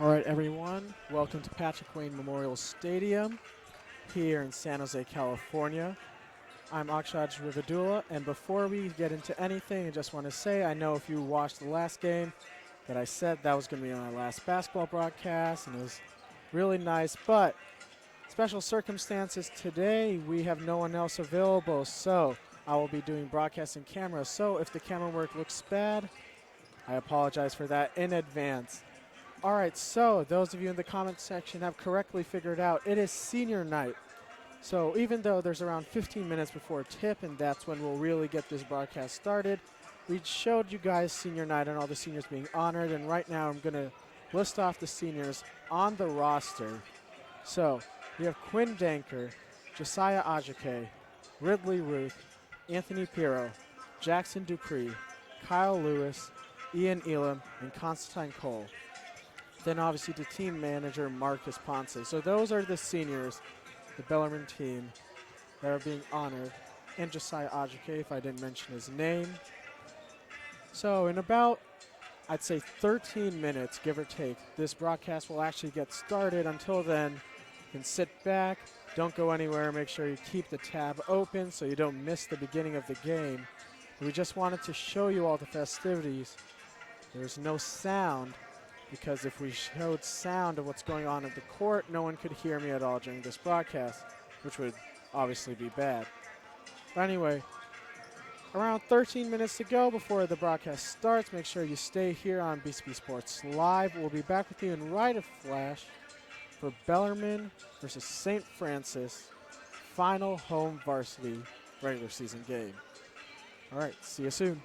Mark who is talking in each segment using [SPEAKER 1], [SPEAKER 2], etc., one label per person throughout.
[SPEAKER 1] All right, everyone, welcome to Patrick Wayne Memorial Stadium here in San Jose, California. I'm Akshaj Rivadula, and before we get into anything, I just want to say I know if you watched the last game that I said that was going to be my last basketball broadcast, and it was really nice, but special circumstances today, we have no one else available, so I will be doing broadcasting camera. So if the camera work looks bad, I apologize for that in advance. All right, so those of you in the comment section have correctly figured out it is senior night. So even though there's around 15 minutes before tip, and that's when we'll really get this broadcast started, we showed you guys senior night and all the seniors being honored, and right now I'm going to list off the seniors on the roster. So we have Quinn Danker, Josiah Ajake, Ridley Ruth, Anthony Pirro, Jackson Dupree, Kyle Lewis, Ian Elam, and Constantine Cole. Then obviously the team manager, Marcus Ponce. So those are the seniors, the Bellarmine team, that are being honored. And Josiah Ajake, if I didn't mention his name. So in about, I'd say 13 minutes, give or take, this broadcast will actually get started. Until then, you can sit back, don't go anywhere, make sure you keep the tab open so you don't miss the beginning of the game. We just wanted to show you all the festivities. There's no sound, because if we showed sound of what's going on at the court, no one could hear me at all during this broadcast, which would obviously be bad. But anyway, around 13 minutes to go before the broadcast starts. Make sure you stay here on BCP Sports Live. We'll be back with you in right of flash for Bellarmine versus St. Francis final home varsity regular season game. All right, see you soon.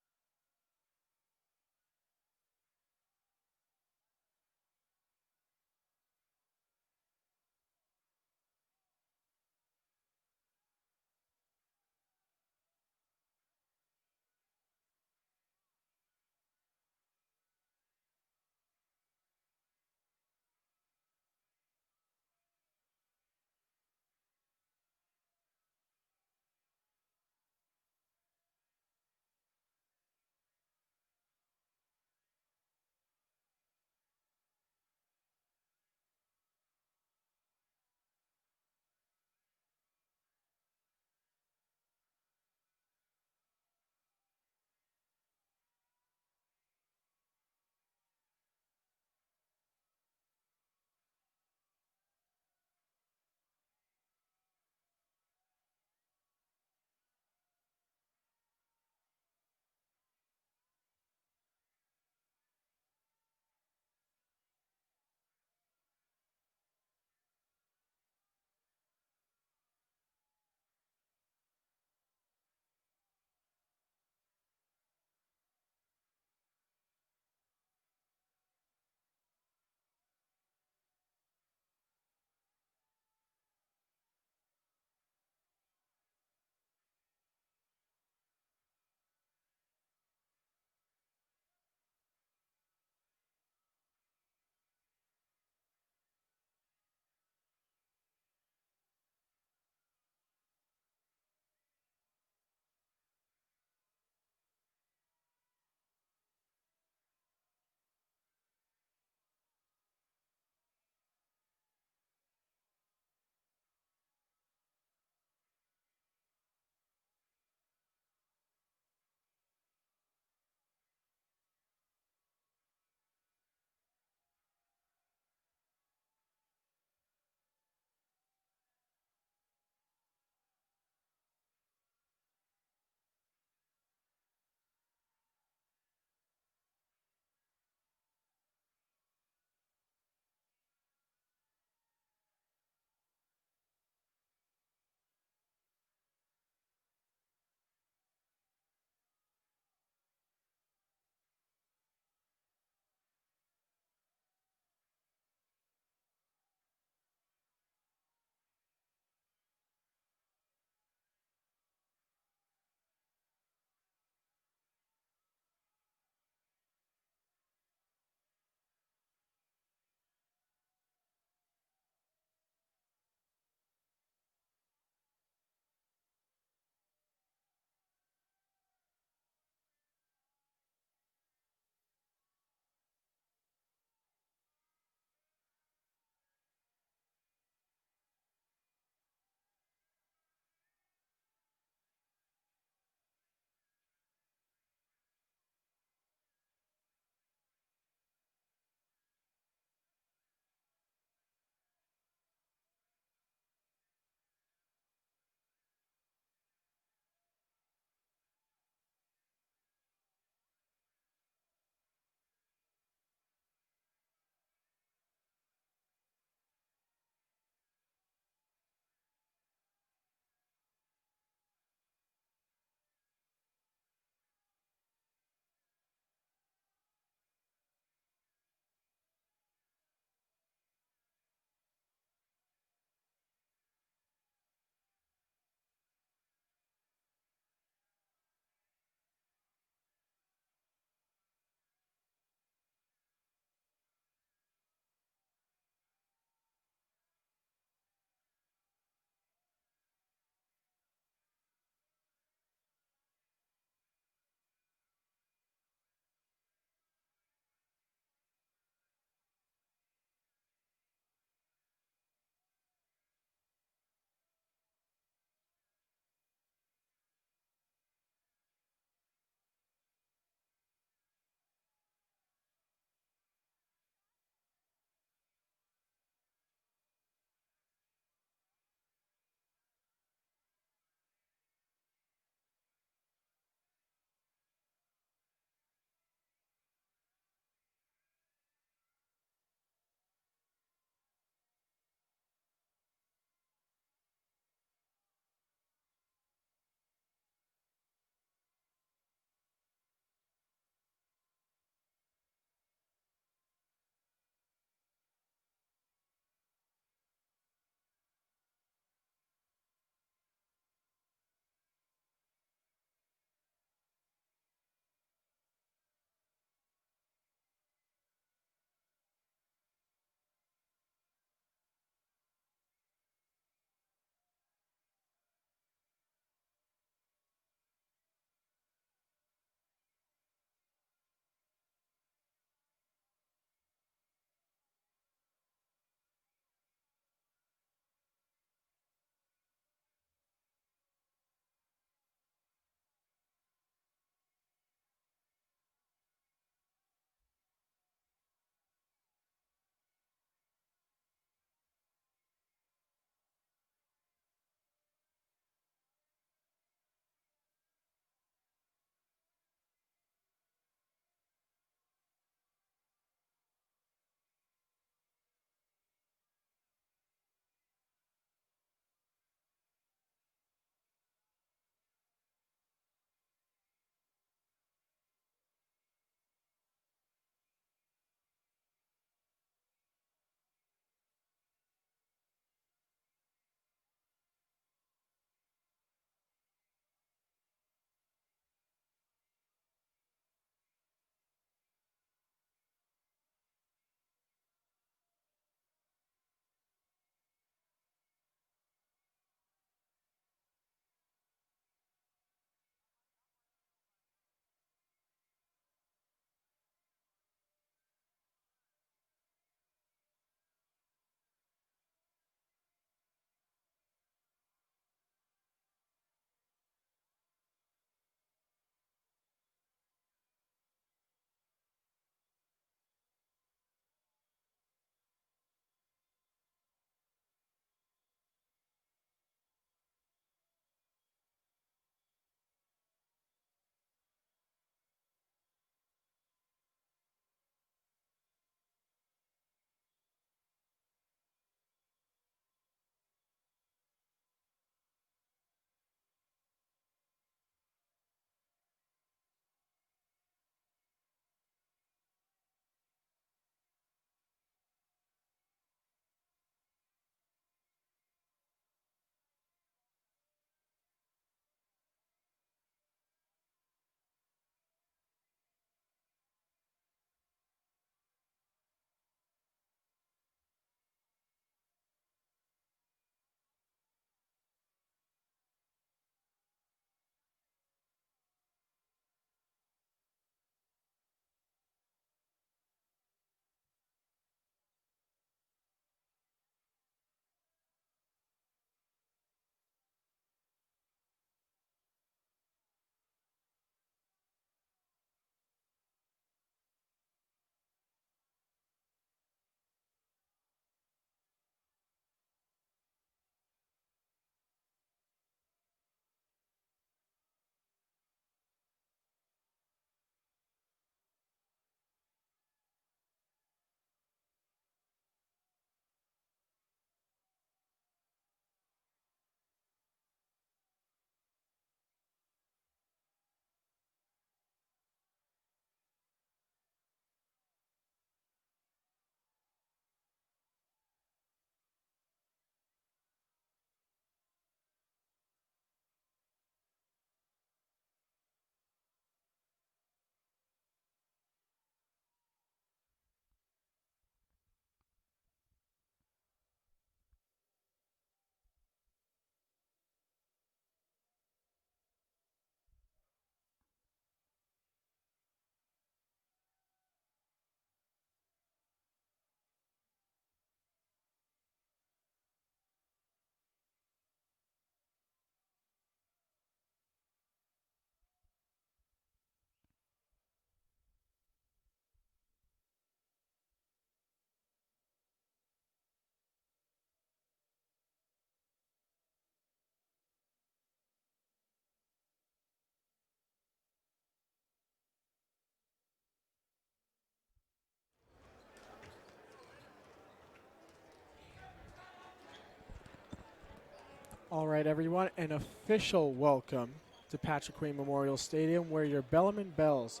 [SPEAKER 1] All right, everyone, an official welcome to Patrick Queen Memorial Stadium, where your Bellarmine Bells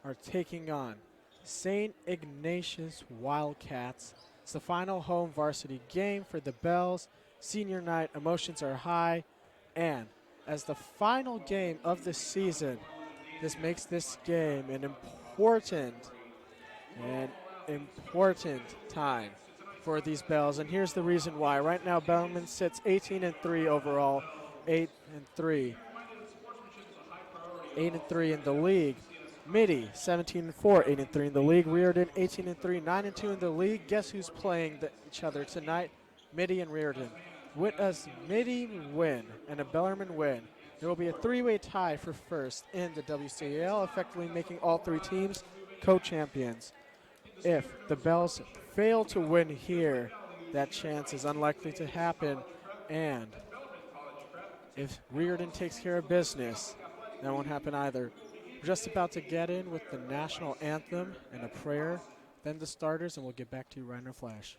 [SPEAKER 1] are taking on St. Ignatius Wildcats. It's the final home varsity game for the Bells. Senior night, emotions are high, and as the final game of the season, this makes this game an important time for these Bells, and here's the reason why. Right now, Bellarmine sits 18-3 overall, 8-3, 8-3 in the league. Midi 17-4, 8-3 in the league. Reardon 18-3, 9-2 in the league. Guess who's playing each other tonight? Midi and Reardon. With us, Midi win and a Bellarmine win, there will be a three-way tie for first in the WCAL, effectively making all three teams co-champions. If the Bells fail to win here, that chance is unlikely to happen. And if Reardon takes care of business, that won't happen either. We're just about to get in with the national anthem and a prayer, then the starters, and we'll get back to you right in a flash.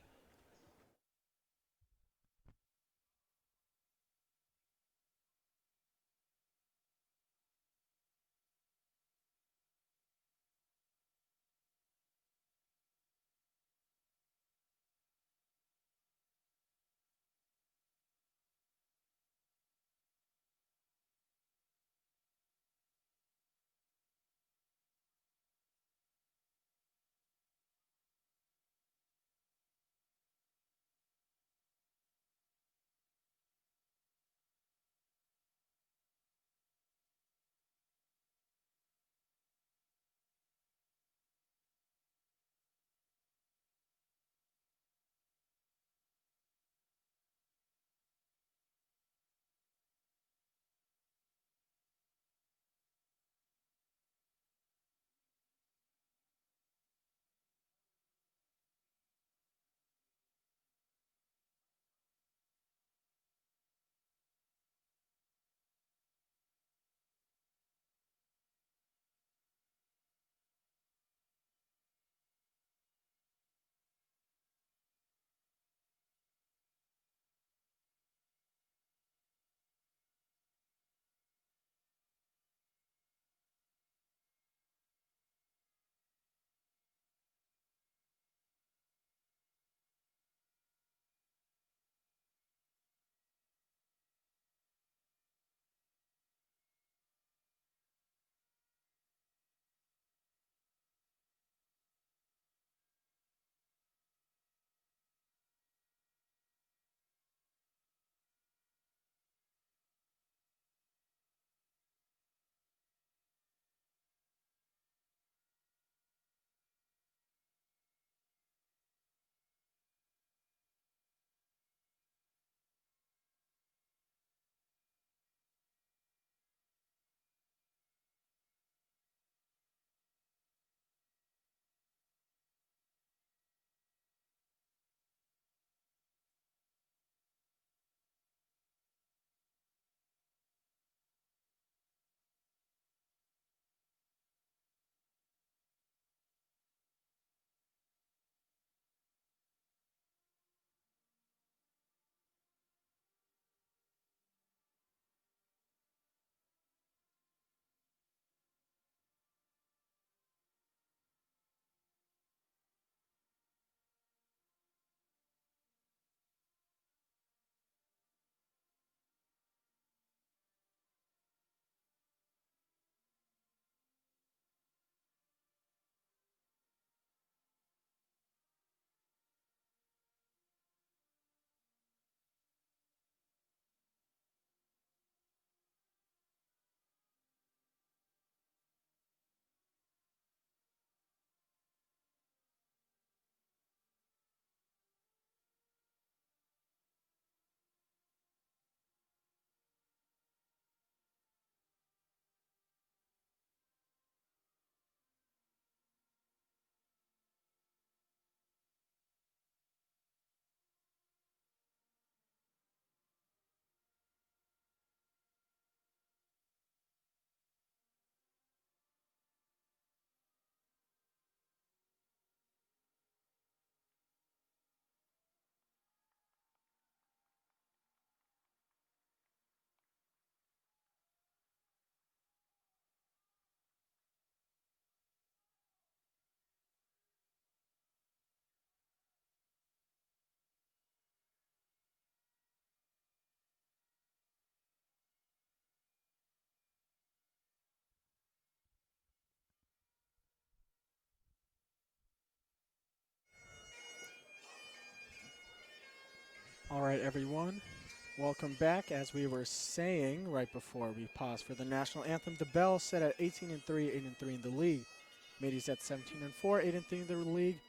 [SPEAKER 1] All right, everyone. Welcome back. As we were saying right before we paused for the national anthem, the Bell set at 18-3, 8-3 in the league. Middy's at 17-4, 8-3 in the league.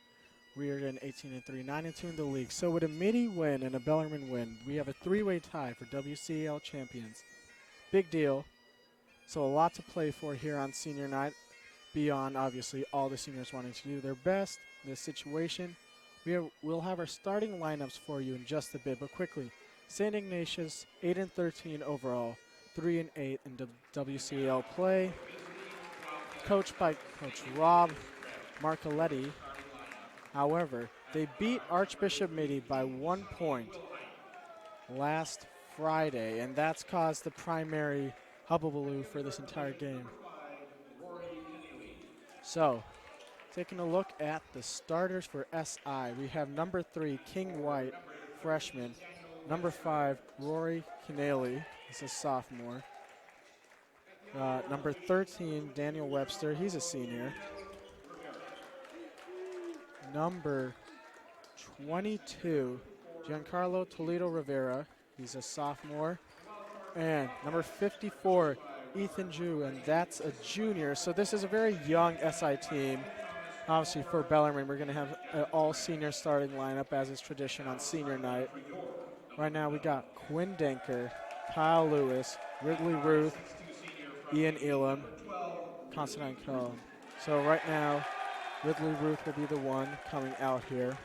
[SPEAKER 1] Reardon 18-3, 9-2 in the league. So with a Middy win and a Bellarmine win, we have a three-way tie for WCL champions. Big deal. So a lot to play for here on senior night, beyond obviously all the seniors wanting to do their best in this situation. We'll have our starting lineups for you in just a bit, but quickly. St. Ignatius, 8-13 overall, 3-8 in WCL play. Coached by Coach Rob Marcoletti. However, they beat Archbishop Middy by 1 point last Friday, and that's caused the primary hubbubaloo for this entire game. So, taking a look at the starters for SI, we have number 3, King White, freshman. Number 5, Rory Keneally, he's a sophomore. Number 13, Daniel Webster, he's a senior. Number 22, Giancarlo Toledo Rivera, he's a sophomore. And number 54, Ethan Ju, and that's a junior. So this is a very young SI team. Obviously for Bellarmine, we're going to have an all-senior starting lineup as is tradition on senior night. Right now we got Quinn Denker, Kyle Lewis, Ridley Ruth, Ian Elam, Constantine Cohen. So right now, Ridley Ruth will be the one coming out here.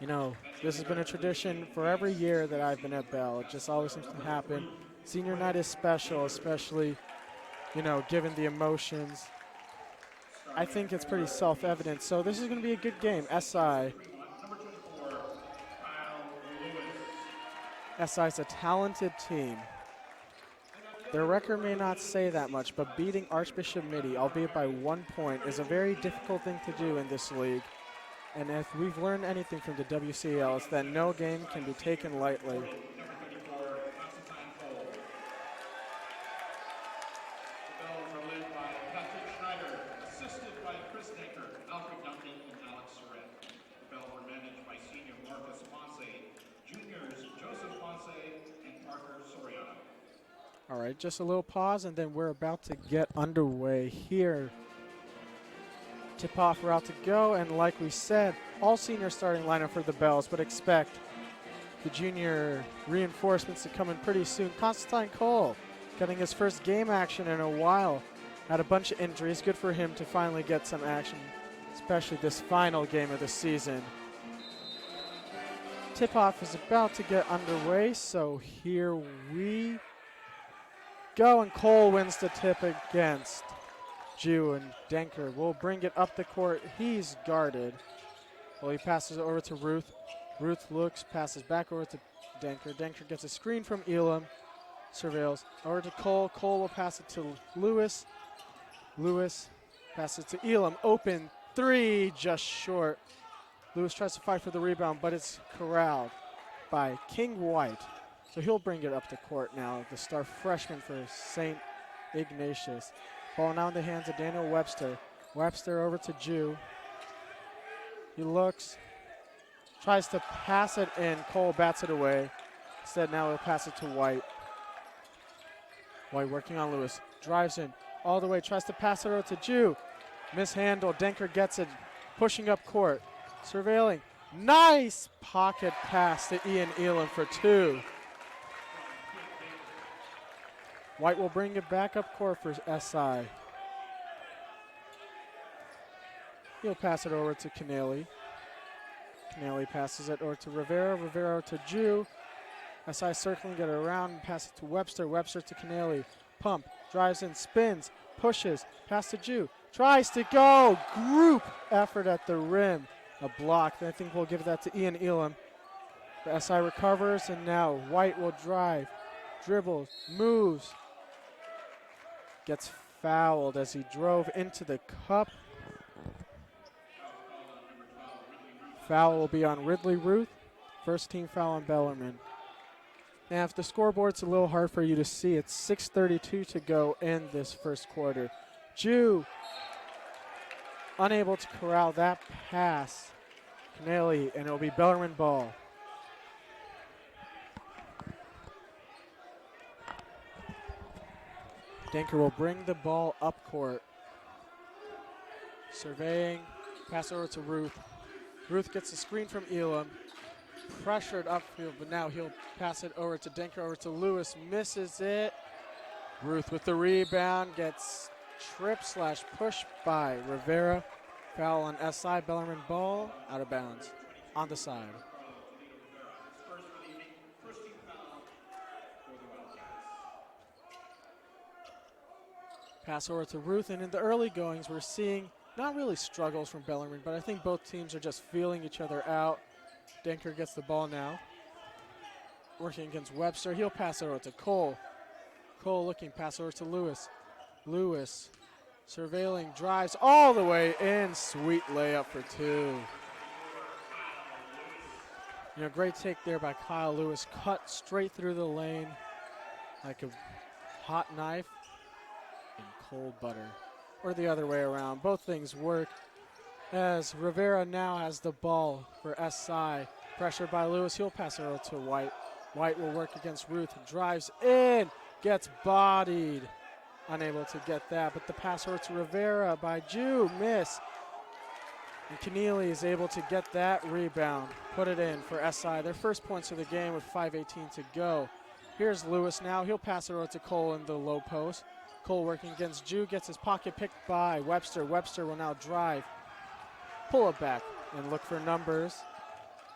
[SPEAKER 1] You know, this has been a tradition for every year that I've been at Bell. It just always seems to happen. Senior night is special, especially, you know, given the emotions. I think it's pretty self-evident. So this is going to be a good game. SI is a talented team. Their record may not say that much, but beating Archbishop Middy, albeit by 1 point, is a very difficult thing to do in this league. And if we've learned anything from the WCL, it's that no game can be taken lightly. All right, just a little pause, and then we're about to get underway here. Tip-off route to go, and like we said, all senior starting lineup for the Bells, but expect the junior reinforcements to come in pretty soon. Constantine Cole getting his first game action in a while. Had a bunch of injuries. Good for him to finally get some action, especially this final game of the season. Tip-off is about to get underway, so here we go, and Cole wins the tip against Jew, and Denker will bring it up the court. He's guarded. Well, he passes it over to Ruth. Ruth looks, passes back over to Denker. Denker gets a screen from Elam. Surveils. Over to Cole. Cole will pass it to Lewis. Lewis passes to Elam. Open three, just short. Lewis tries to fight for the rebound, but it's corralled by King White. So he'll bring it up the court now, the star freshman for St. Ignatius. Ball now in the hands of Daniel Webster. Webster over to Jew. He looks, tries to pass it in. Cole bats it away. Instead, now he'll pass it to White. White working on Lewis. Drives in all the way, tries to pass it over to Jew. Mishandled. Denker gets it, pushing up court. Surveilling. Nice pocket pass to Ian Elam for two. White will bring it back up court for SI. He'll pass it over to Keneally. Keneally passes it over to Rivera. Rivera to Jew. SI circling it around and pass it to Webster. Webster to Keneally. Pump, drives in, spins, pushes, pass to Jew. Tries to go. Group effort at the rim. A block. I think we'll give that to Ian Elam. The SI recovers, and now White will drive, dribbles, moves. Gets fouled as he drove into the cup. Foul will be on Ridley Ruth. First team foul on Bellarmine. Now, if the scoreboard's a little hard for you to see, it's 6:32 to go in this first quarter. Jew unable to corral that pass. Keneally, and it'll be Bellarmine ball. Denker will bring the ball up court. Surveying, pass over to Ruth. Ruth gets a screen from Elam. Pressured upfield, but now he'll pass it over to Denker, over to Lewis. Misses it. Ruth with the rebound, gets tripped/pushed by Rivera. Foul on SI. Bellarmine ball out of bounds on the side. Pass over to Ruth, and in the early goings, we're seeing not really struggles from Bellarmine, but I think both teams are just feeling each other out. Denker gets the ball now. Working against Webster. He'll pass it over to Cole. Cole looking, pass over to Lewis. Lewis surveilling, drives all the way in. Sweet layup for two. You know, great take there by Kyle Lewis. Cut straight through the lane like a hot knife in cold butter. Or the other way around. Both things work. As Rivera now has the ball for SI. Pressured by Lewis, he'll pass it over to White. White will work against Ruth, drives in, gets bodied. Unable to get that, but the pass over to Rivera by Jew, miss. And Keneally is able to get that rebound, put it in for SI. Their first points of the game with 5:18 to go. Here's Lewis now, he'll pass it over to Cole in the low post. Cole working against Jew, gets his pocket picked by Webster. Webster will now drive. Pull it back and look for numbers.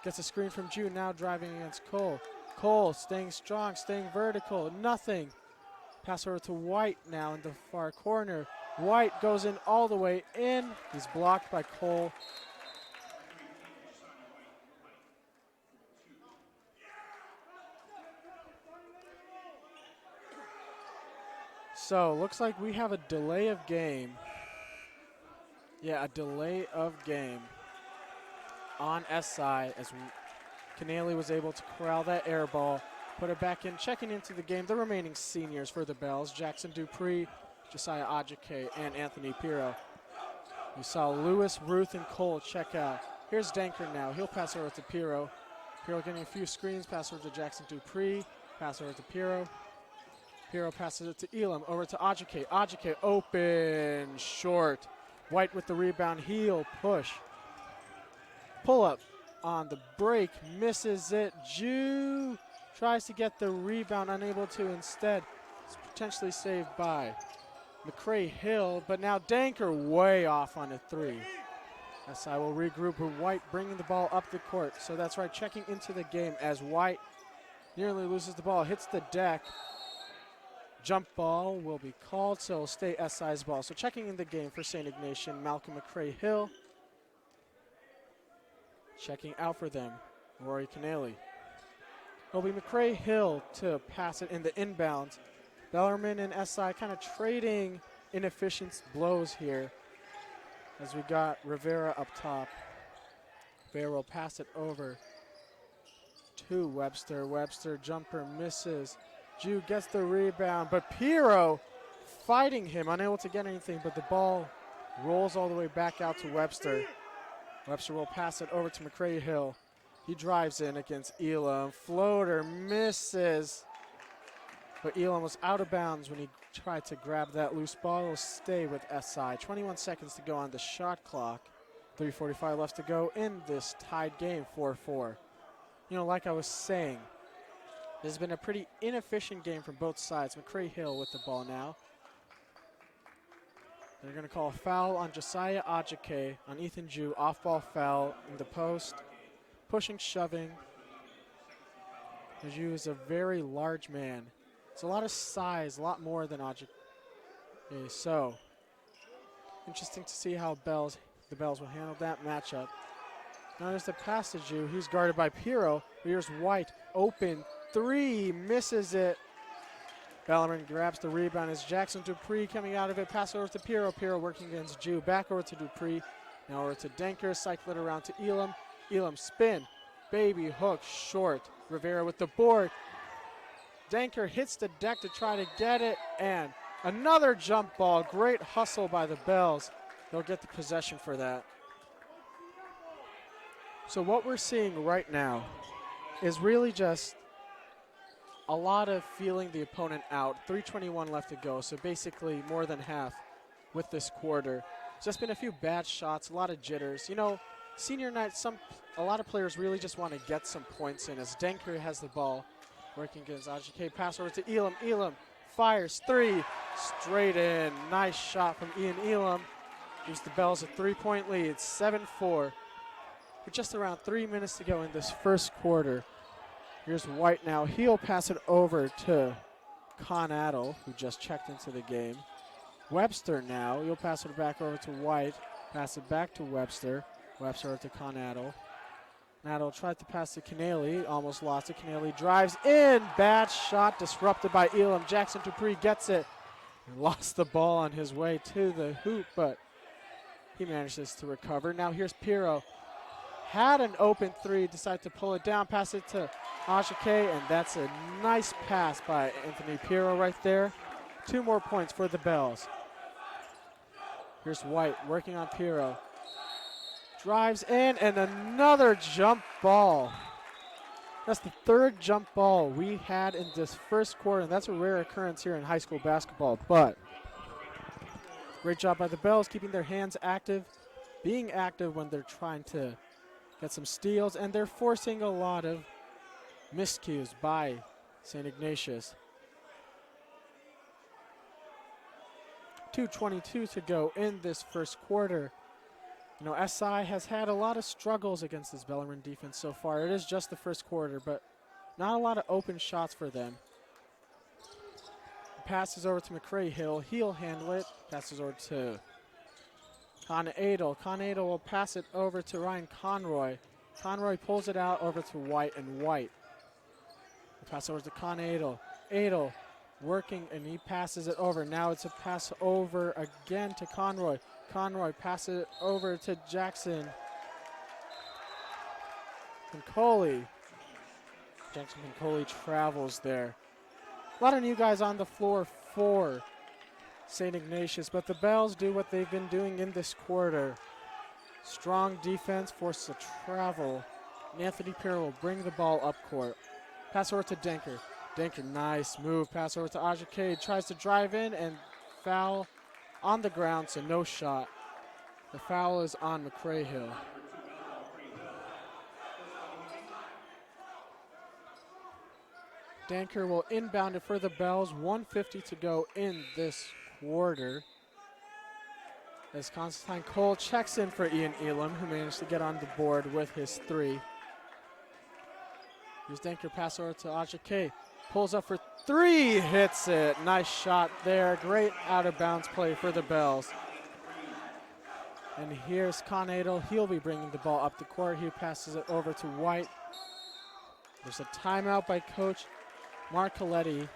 [SPEAKER 1] Gets a screen from Jew, now driving against Cole. Cole staying strong, staying vertical, nothing. Pass over to White now in the far corner. White goes in all the way in. He's blocked by Cole. So, looks like we have a delay of game. Yeah, a delay of game on SI as Keneally was able to corral that air ball, put it back in. Checking into the game, the remaining seniors for the Bells, Jackson Dupree, Josiah Ajike, and Anthony Pirro. We saw Lewis, Ruth, and Cole check out. Here's Denker now. He'll pass over to Pirro. Pirro getting a few screens, pass over to Jackson Dupree, pass over to Pirro. Pirro passes it to Elam, over to Ajike. Ajike open, short. White with the rebound, heel, push. Pull up on the break, misses it. Jew tries to get the rebound, unable to. Instead, it's potentially saved by McCray-Hill, but now Denker way off on a three. SI will regroup with White bringing the ball up the court. So that's right, checking into the game as White nearly loses the ball, hits the deck. Jump ball will be called, so it'll stay SI's ball. So checking in the game for St. Ignatius, Malcolm McCray-Hill. Checking out for them, Rory Keneally. It'll be McCray-Hill to pass it in the inbounds. Bellarmine and SI kind of trading inefficient blows here as we got Rivera up top. Rivera will pass it over to Webster. Webster jumper misses. Jew gets the rebound, but Pirro fighting him, unable to get anything, but the ball rolls all the way back out to Webster. Webster will pass it over to McCray-Hill. He drives in against Elam. Floater misses, but Elam was out of bounds when he tried to grab that loose ball. It'll stay with SI. 21 seconds to go on the shot clock. 3:45 left to go in this tied game, 4-4. You know, like I was saying, this has been a pretty inefficient game from both sides. McCray-Hill with the ball now. They're going to call a foul on Josiah Ajike on Ethan Jew. Off-ball foul in the post. Pushing, shoving. Jew is a very large man. It's a lot of size, a lot more than Ajike. So, interesting to see how the Bells will handle that matchup. Now there's the pass to Jew. He's guarded by Pirro. Here's White, open three, misses it. Bellarmine grabs the rebound as Jackson Dupree coming out of it. Pass over to Pirro. Pirro working against Jew. Back over to Dupree. Now over to Denker. Cycle it around to Elam. Elam spin. Baby hook short. Rivera with the board. Denker hits the deck to try to get it. And another jump ball. Great hustle by the Bells. They'll get the possession for that. So what we're seeing right now is really just a lot of feeling the opponent out. 3:21 left to go, so basically more than half with this quarter. Just been a few bad shots, a lot of jitters. You know, senior night, a lot of players really just want to get some points in as Denker has the ball. Working against Ajike, pass over to Elam. Elam fires 3, straight in. Nice shot from Ian Elam. Gives the Bells a 3-point lead, 7-4. With just around 3 minutes to go in this first quarter. Here's White now. He'll pass it over to Conadle, who just checked into the game. Webster now. He'll pass it back over to White. Pass it back to Webster. Webster over to Conadle. Naddle tried to pass to Canale, almost lost it. Canale drives in, bad shot disrupted by Elam. Jackson Dupree gets it. He lost the ball on his way to the hoop, but he manages to recover. Now here's Pirro. Had an open 3, decided to pull it down, pass it to Ajike, and that's a nice pass by Anthony Pirro right there. 2 more points for the Bells. Here's White working on Pirro. Drives in, and another jump ball. That's the 3rd jump ball we had in this first quarter, and that's a rare occurrence here in high school basketball. But great job by the Bells, keeping their hands active, being active when they're trying to get some steals, and they're forcing a lot of miscues by St. Ignatius. 2:22 to go in this first quarter. You know, SI has had a lot of struggles against this Bellarmine defense so far. It is just the first quarter, but not a lot of open shots for them. Passes over to McCray Hill. He'll handle it. Passes over to Conadle. Conadle will pass it over to Ryan Conroy. Conroy pulls it out over to White, and White will pass over to Conadle. Adel working, and he passes it over. Now it's a pass over again to Conroy. Conroy passes it over to Jackson Pincoli. Jackson Pincoli travels there. A lot of new guys on the floor for St. Ignatius, but the Bells do what they've been doing in this quarter. Strong defense, forces a travel. And Anthony Pirro will bring the ball up court. Pass over to Denker. Denker, nice move. Pass over to Ajike. Tries to drive in and foul on the ground, so no shot. The foul is on McCray Hill. Denker will inbound it for the Bells. 1:50 to go in this quarter. As Constantine Cole checks in for Ian Elam, who managed to get on the board with his 3. Here's Denker, pass over to Ajike. Pulls up for 3, hits it. Nice shot there. Great out-of-bounds play for the Bells. And here's Conadle. He'll be bringing the ball up the court. He passes it over to White. There's a timeout by Coach Marcoletti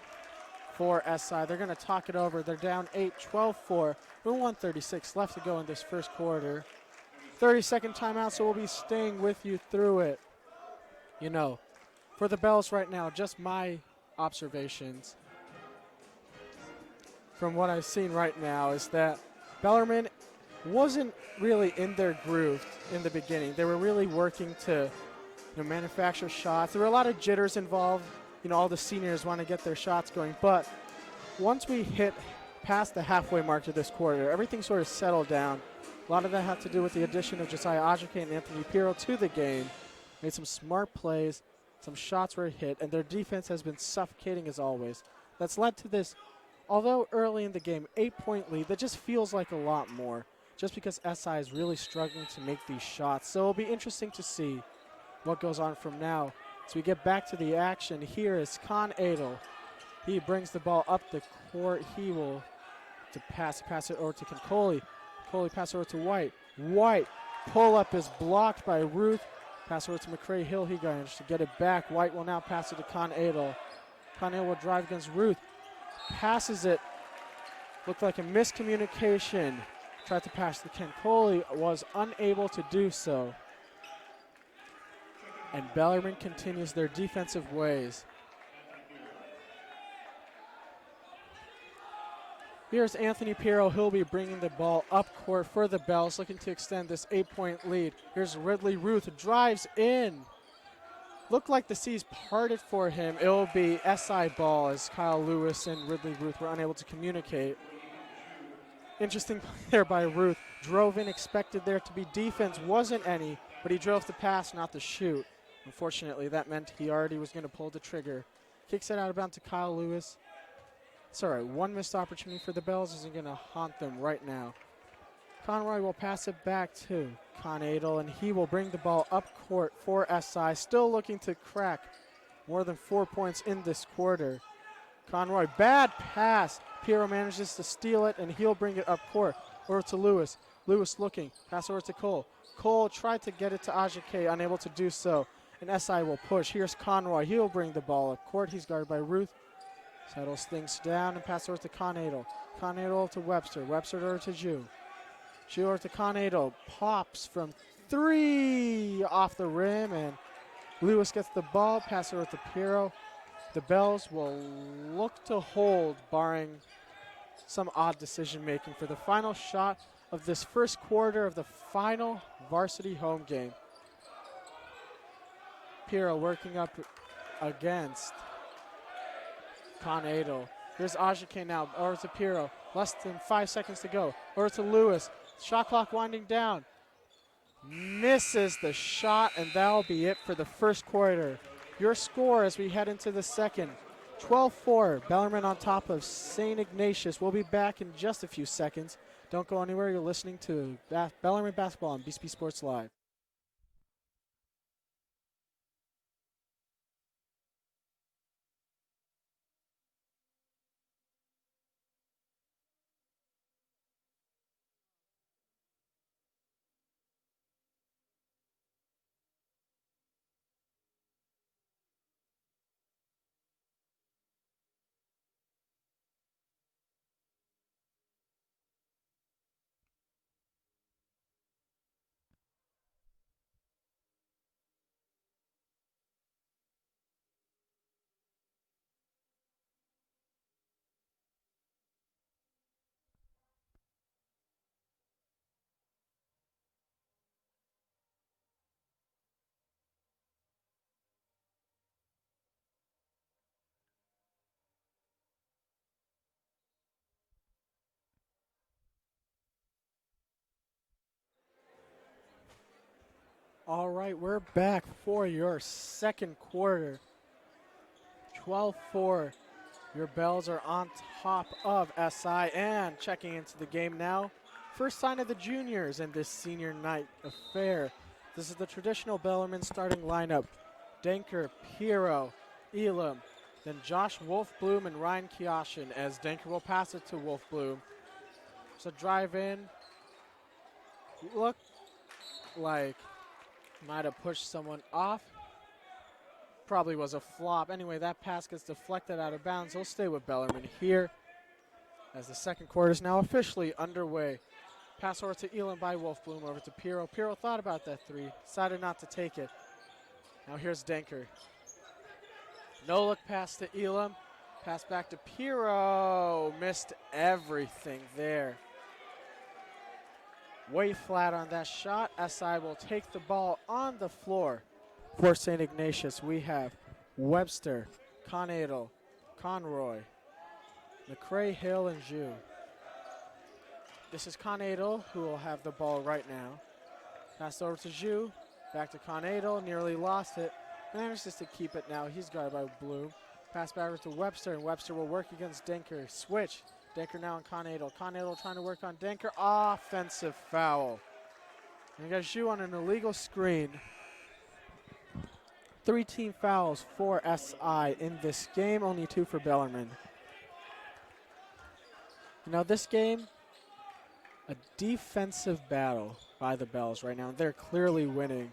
[SPEAKER 1] for SI. They're going to talk it over. They're down 8, 12-4. With 1:36 left to go in this first quarter. 30-second timeout, so we'll be staying with you through it. You know, for the Bells right now, just my observations from what I've seen right now is that Bellarmine wasn't really in their groove in the beginning. They were really working to manufacture shots. There were a lot of jitters involved. You know, all the seniors want to get their shots going. But once we hit past the halfway mark of this quarter, everything sort of settled down. A lot of that had to do with the addition of Josiah Ajike and Anthony Pirro to the game. Made some smart plays. Some shots were hit, and their defense has been suffocating as always. That's led to this, although early in the game, 8-point lead that just feels like a lot more, just because SI is really struggling to make these shots. So it'll be interesting to see what goes on from now. As we get back to the action, here is Conadle. He brings the ball up the court. He will pass it over to Pincoli. Pincoli pass over to White. White pull-up is blocked by Ruth. Pass over to McCray Hill. He managed to get it back. White will now pass it to Conadle. Conadle will drive against Ruth. Passes it. Looked like a miscommunication. Tried to pass to Ken Coley. Was unable to do so. And Bellarmine continues their defensive ways. Here's Anthony Pirro. He'll be bringing the ball up court for the Bells, looking to extend this 8-point lead. Here's Ridley Ruth, drives in. looked like the seas parted for him. It will be SI ball as Kyle Lewis and Ridley Ruth were unable to communicate. Interesting play there by Ruth. Drove in, expected there to be defense. Wasn't any, but he drove to pass, not to shoot. Unfortunately, that meant he already was going to pull the trigger. Kicks it out of bounds to Kyle Lewis. It's all right. One missed opportunity for the Bells isn't going to haunt them right now. Conroy will pass it back to Con Adel, and he will bring the ball up court for SI. Still looking to crack more than 4 points in this quarter. Conroy, bad pass. Piero manages to steal it, and he'll bring it up court. Over to Lewis. Lewis looking. Pass over to Cole. Cole tried to get it to Ajake, unable to do so. And SI will push. Here's Conroy. He'll bring the ball up court. He's guarded by Ruth. Settles things down and pass over to Con Adel. Con Adel to Webster. Webster over to Ju. Ju over to Con Adel. Pops from 3 off the rim, and Lewis gets the ball. Pass over to Piero. The Bells will look to hold, barring some odd decision-making, for the final shot of this first quarter of the final varsity home game. Piero working up against Con Adel. Here's Ajake now, over to Piero. Less than 5 seconds to go. Over to Lewis. Shot clock winding down. Misses the shot, and that'll be it for the first quarter. Your score as we head into the second. 12-4, Bellarmine on top of St. Ignatius. We'll be back in just a few seconds. Don't go anywhere. You're listening to Bellarmine Basketball on BCP Sports Live. All right, we're back for your second quarter. 12-4. Your Bells are on top of SI, and checking into the game now. First sign of the juniors in this senior night affair. This is the traditional Bellarmine starting lineup. Denker, Piero, Elam, then Josh Wolfbloom and Ryan Kioshin, as Denker will pass it to Wolfbloom. So drive in. Look like might have pushed someone off. Probably was a flop. Anyway, that pass gets deflected out of bounds. He'll stay with Bellarmine here as the second quarter is now officially underway. Pass over to Elam by Wolfbloom, over to Piero. Piero thought about that 3, decided not to take it. Now here's Denker. No look pass to Elam. Pass back to Piero. Missed everything there. Way flat on that shot. SI will take the ball on the floor. For St. Ignatius, we have Webster, Con Adel, Conroy, McCray, Hill, and Ju. This is Con Adel, who will have the ball right now. Pass over to Ju. Back to Con Adel. Nearly lost it. Manages to keep it now. He's guarded by Bloom. Pass back over to Webster, and Webster will work against Denker. Switch. Denker now on Con Adel. Con Adel trying to work on Denker. Offensive foul. And you got Ju on an illegal screen. 3 team fouls for SI in this game, only 2 for Bellarmine. You know, this game, a defensive battle by the Bells right now. They're clearly winning.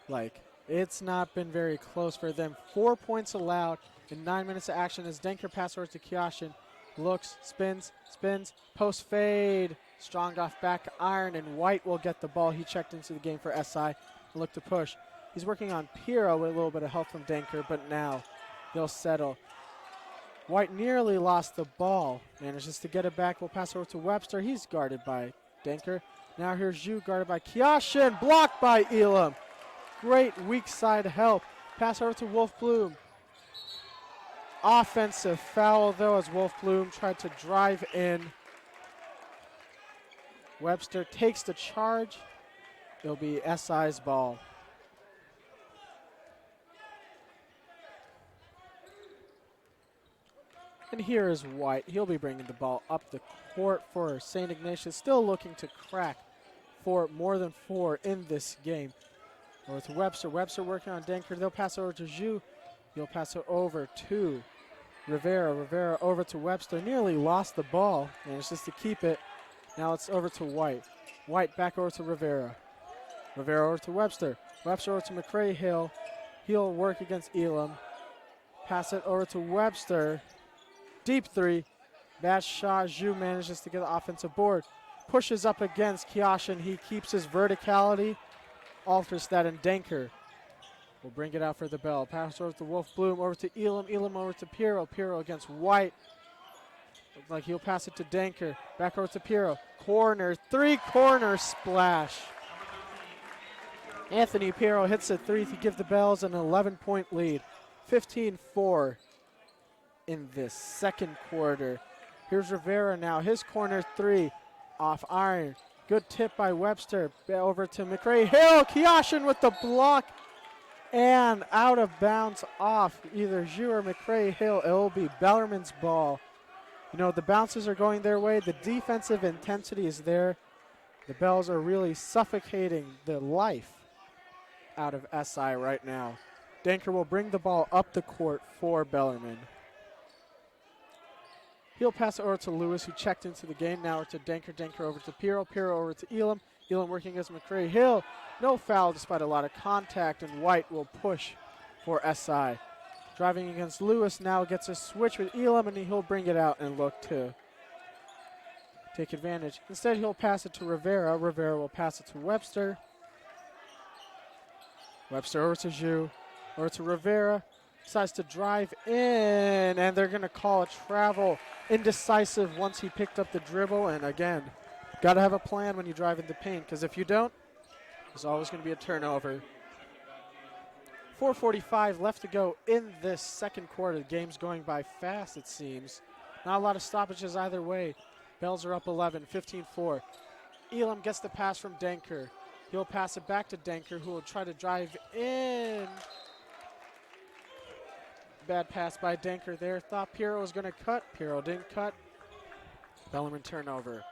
[SPEAKER 1] Like, it's not been very close for them. 4 points allowed in 9 minutes of action as Denker pass over to Kioshin. Looks, spins, post fade. Strong off back iron, and White will get the ball. He checked into the game for SI. Look to push. He's working on Piero with a little bit of help from Denker, but now they'll settle. White nearly lost the ball. Manages to get it back. We'll pass over to Webster. He's guarded by Denker. Now here's Ju guarded by Kioshin. Blocked by Elam. Great weak side help. pass over to Wolf Bloom. Offensive foul, though, as Wolf Bloom tried to drive in. Webster takes the charge. It'll be SI's ball. And here is White. He'll be bringing the ball up the court for St. Ignatius, still looking to crack for more than 4 in this game. Over to Webster. Webster working on Denker. They'll pass over to Zhu. He'll pass it over to Rivera. Rivera over to Webster. Nearly lost the ball, and it's just to keep it. Now it's over to White. White back over to Rivera. Rivera over to Webster. Webster over to McCray-Hill. He'll work against Elam. Pass it over to Webster. Deep three. Bad shot. Zhu manages to get the offensive board. Pushes up against Kiashin. He keeps his verticality. Alters that in Denker. Will bring it out for the bell. Pass over to Wolf Bloom. Over to Elam. Elam over to Piero. Piero against White. Looks like he'll pass it to Denker. Back over to Piero. Corner. 3-corner splash. Anthony Piero hits a 3 to give the Bells an 11-point lead. 15-4 in this second quarter. Here's Rivera now. His corner 3 off iron. Good tip by Webster. Over to McCray-Hill. Kiashin with the block. And out of bounds off either Zhu or McCray-Hill. It will be Bellarmine's ball. You know, the bounces are going their way. The defensive intensity is there. The Bells are really suffocating the life out of SI right now. Denker will bring the ball up the court for Bellarmine. He'll pass it over to Lewis, who checked into the game. Now over to Denker. Denker over to Piero. Piero over to Elam. Elam working against McCray-Hill. No foul despite a lot of contact, and White will push for SI. Driving against Lewis now gets a switch with Elam, and he'll bring it out and look to take advantage. Instead, he'll pass it to Rivera. Rivera will pass it to Webster. Webster over to Zhu. Over to Rivera. Decides to drive in, and they're going to call a travel. Indecisive once he picked up the dribble, and again, got to have a plan when you drive in the paint, because if you don't, there's always going to be a turnover. 4:45 left to go in this second quarter. The game's going by fast, it seems. Not a lot of stoppages either way. Bells are up 11, 15-4. Elam gets the pass from Denker. He'll pass it back to Denker, who will try to drive in. Bad pass by Denker there. Thought Piero was going to cut. Piero didn't cut. Bellarmine turnover.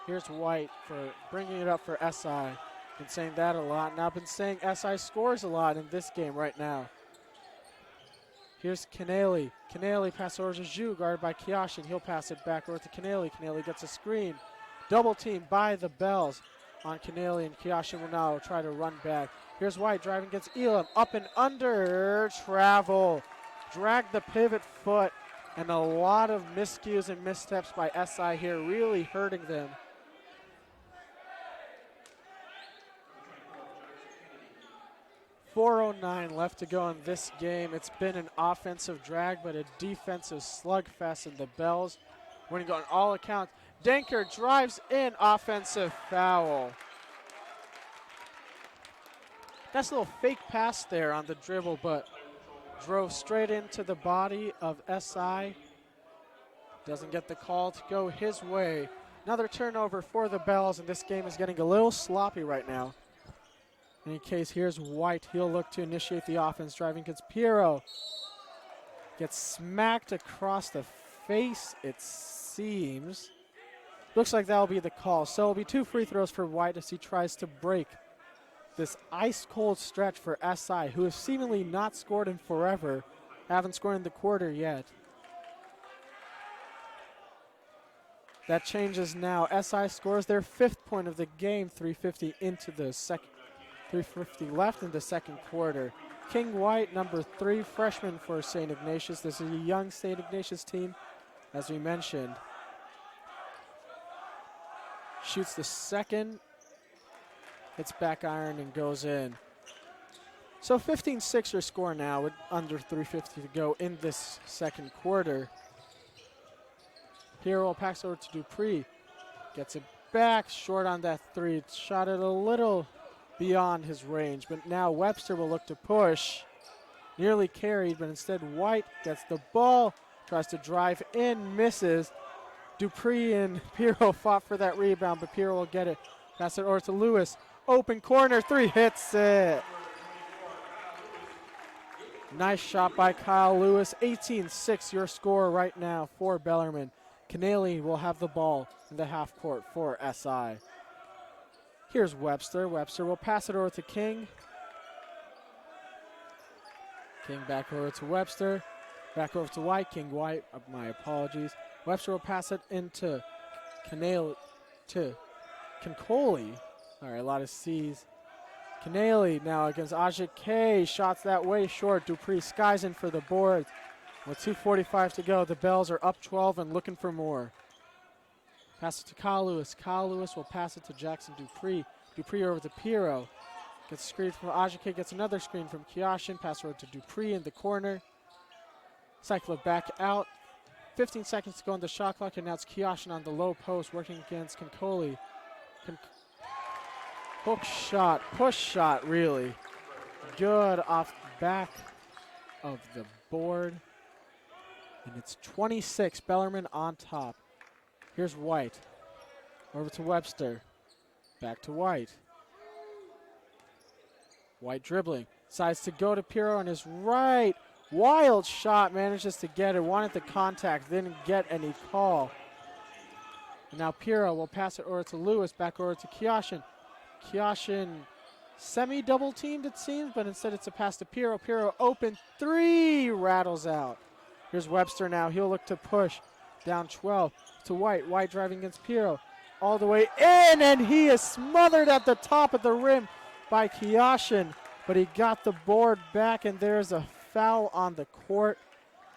[SPEAKER 1] Here's White for bringing it up for SI. Been saying that a lot. Now I've been saying SI scores a lot in this game right now. Here's Canale. Canale pass over to Zhu, guarded by Kiashin. He'll pass it back over to Canale. Canale gets a screen. Double team by the Bells on Canale, and Kiashin will now try to run back. Here's White driving against Elam. Up and under. Travel. Drag the pivot foot. And a lot of miscues and missteps by SI here, really hurting them. .409 left to go in this game. It's been an offensive drag, but a defensive slugfest, and the Bells winning on all accounts. Denker drives in, offensive foul. That's a little fake pass there on the dribble, but drove straight into the body of SI. Doesn't get the call to go his way. Another turnover for the Bells, and this game is getting a little sloppy right now. In any case, here's White. He'll look to initiate the offense, driving against Piero. Gets smacked across the face, it seems. Looks like that'll be the call. So it'll be 2 free throws for White as he tries to break this ice-cold stretch for SI, who have seemingly not scored in forever. Haven't scored in the quarter yet. That changes now. SI scores their 5th point of the game, 3:50 into the second. 3:50 left in the second quarter. King White, number 3 freshman for St. Ignatius. This is a young St. Ignatius team, as we mentioned. Shoots the second. Hits back iron and goes in. So 15-6 your score now with under 3:50 to go in this second quarter. Piero packs over to Dupree. Gets it back, short on that 3. Shot it a little beyond his range. But now Webster will look to push. Nearly carried, but instead White gets the ball, tries to drive in, misses. Dupree and Pirro fought for that rebound, but Pirro will get it. Pass it over to Lewis. Open corner, three, hits it. Nice shot by Kyle Lewis. 18-6 your score right now for Bellarmine. Canale will have the ball in the half court for SI. Here's Webster. Webster will pass it over to King. King back over to Webster. Back over to White. King White, my apologies. Webster will pass it into Canale to Concoli. All right, a lot of C's. Canale now against Ajake. Shots that way short. Dupree skies in for the board. With 2:45 to go, the Bells are up 12 and looking for more. Pass it to Kyle Lewis. Kyle Lewis will pass it to Jackson Dupree. Dupree over to Pirro. Gets a screen from Ajake, gets another screen from Kioshin. Pass over to Dupree in the corner. Cycle it back out. 15 seconds to go on the shot clock, and now it's Kioshin on the low post working against Concoli. Hook shot, push shot, really good off the back of the board. And it's 26, Bellarmine on top. Here's White. Over to Webster. Back to White. White dribbling. Decides to go to Pirro on his right. Wild shot, manages to get it. Wanted the contact, didn't get any call. And now Pirro will pass it over to Lewis, back over to Kioshin. Kioshin semi-double teamed, it seems, but instead it's a pass to Pirro. Pirro open three, rattles out. Here's Webster now. He'll look to push. Down 12 to White. White driving against Pirro. All the way in, and he is smothered at the top of the rim by Kioshin. But he got the board back, and there's a foul on the court.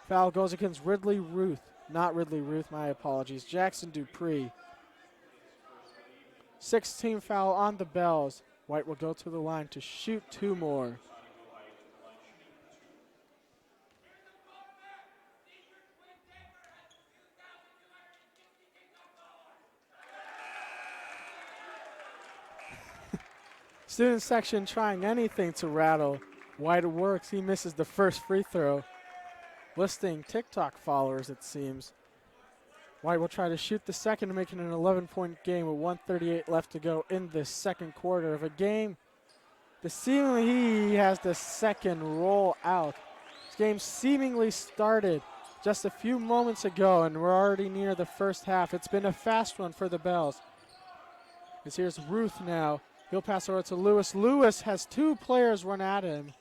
[SPEAKER 1] Foul goes against Ridley Ruth. Not Ridley Ruth, my apologies. Jackson Dupree. 16 foul on the Bells. White will go to the line to shoot two more. Student section trying anything to rattle. White works. He misses the first free throw. Listing TikTok followers, it seems. White will try to shoot the second to make it an 11-point game with 1:38 left to go in the second quarter of a game. Seemingly he has the second roll out. This game seemingly started just a few moments ago, and we're already near the first half. It's been a fast one for the Bells. As here's Ruth now. He'll pass over to Lewis. Lewis has two players run at him.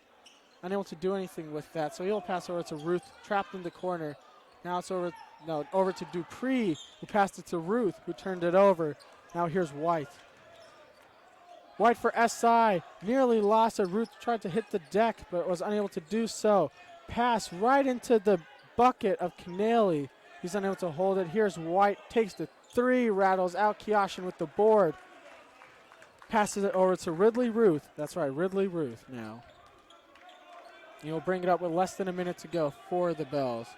[SPEAKER 1] Unable to do anything with that, so he'll pass over to Ruth, trapped in the corner. Now it's over to Dupree, who passed it to Ruth, who turned it over. Now here's White. White for SI, nearly lost it. Ruth tried to hit the deck, but was unable to do so. Pass right into the bucket of Canale. He's unable to hold it. Here's White, takes the three, rattles out. Kioshin with the board. Passes it over to Ridley Ruth. That's right, Ridley Ruth now. He'll bring it up with less than a minute to go for the Bells.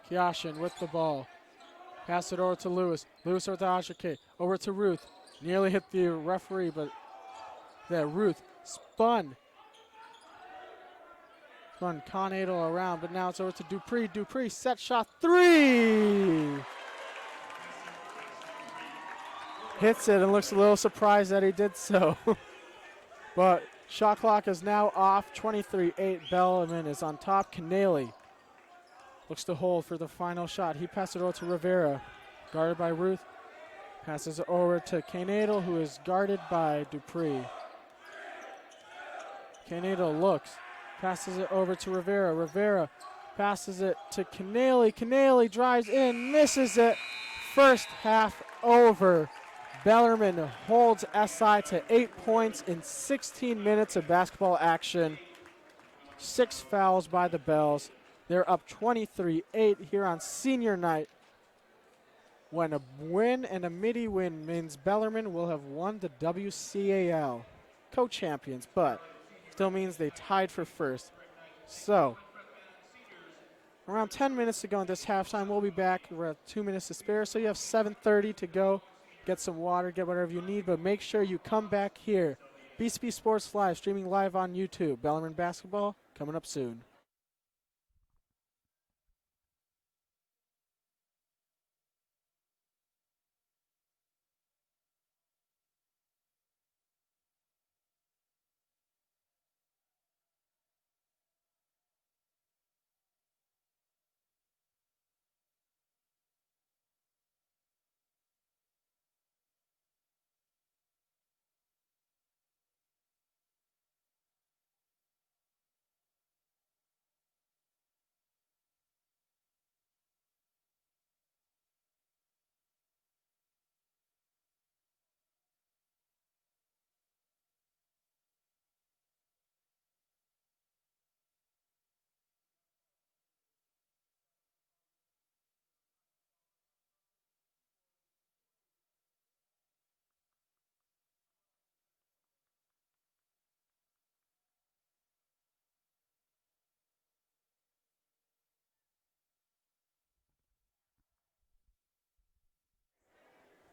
[SPEAKER 1] Kioshin with the ball. Pass it over to Lewis. Lewis over to Ashake. Over to Ruth. Nearly hit the referee, but Ruth spun. Spun Conadle around, but now it's over to Dupree. Dupree, set shot three! Hits it and looks a little surprised that he did so. But shot clock is now off. 23-8. Bellarmine is on top. Canale looks to hold for the final shot. He passes it over to Rivera. Guarded by Ruth. Passes it over to Canadle, who is guarded by Dupree. Canadle looks. Passes it over to Rivera. Rivera passes it to Canale. Canale drives in. Misses it. First half over. Bellarmine holds SI to 8 points in 16 minutes of basketball action. 6 fouls by the Bells. They're up 23-8 here on senior night. When a win and a midi win means Bellarmine will have won the WCAL co-champions, but still means they tied for first. So, around 10 minutes to go in this halftime. We'll be back. We're at 2 minutes to spare, so you have 7:30 to go get some water, get whatever you need, but make sure you come back here. BCP Sports Live, streaming live on YouTube. Bellarmine basketball coming up soon.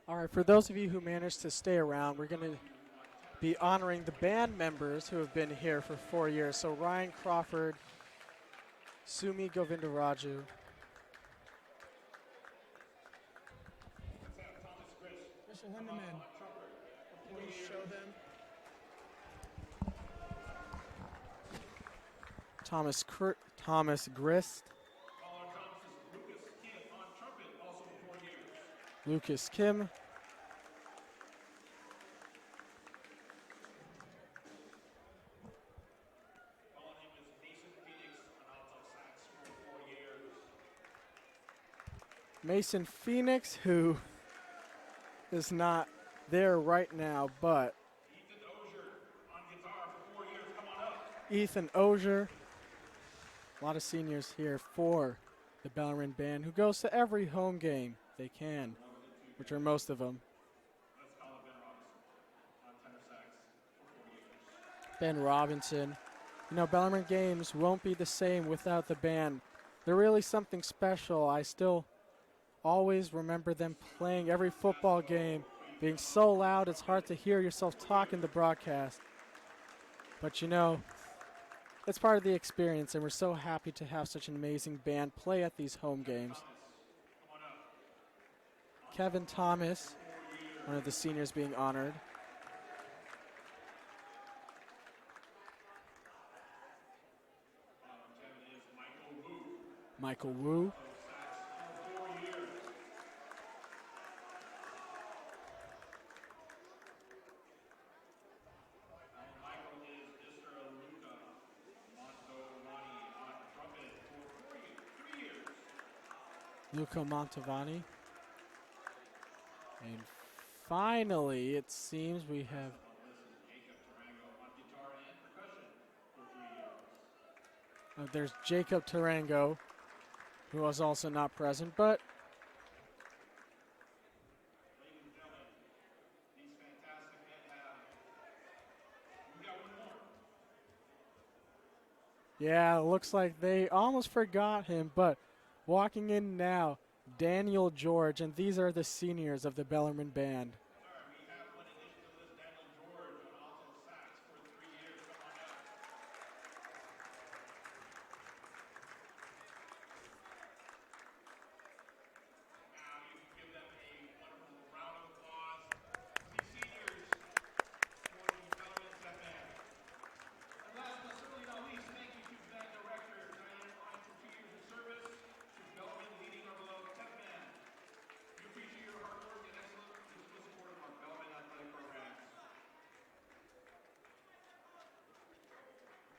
[SPEAKER 1] All right, for those of you who managed to stay around, we're going to be honoring the band members who have been here for 4 years. So Ryan Crawford, Sumi Govindaraju, Mr. Lindemann, can you show them? Thomas Grist, Lucas Kim, Mason Phoenix, who is not there right now, but Ethan Ozier. A lot of seniors here for the Bellarmine band who goes to every home game they can, which are most of them. Ben Robinson. You know, Bellarmine games won't be the same without the band. They're really something special. I still always remember them playing every football game, being so loud it's hard to hear yourself talk in the broadcast. But you know, it's part of the experience, and we're so happy to have such an amazing band play at these home games. Kevin Thomas, one of the seniors being honored. Michael Wu. Luca Montavani. And finally, it seems we have there's Jacob Tarango, who was also not present, but yeah, it looks like they almost forgot him, but walking in now, Daniel George, and these are the seniors of the Bellarmine band.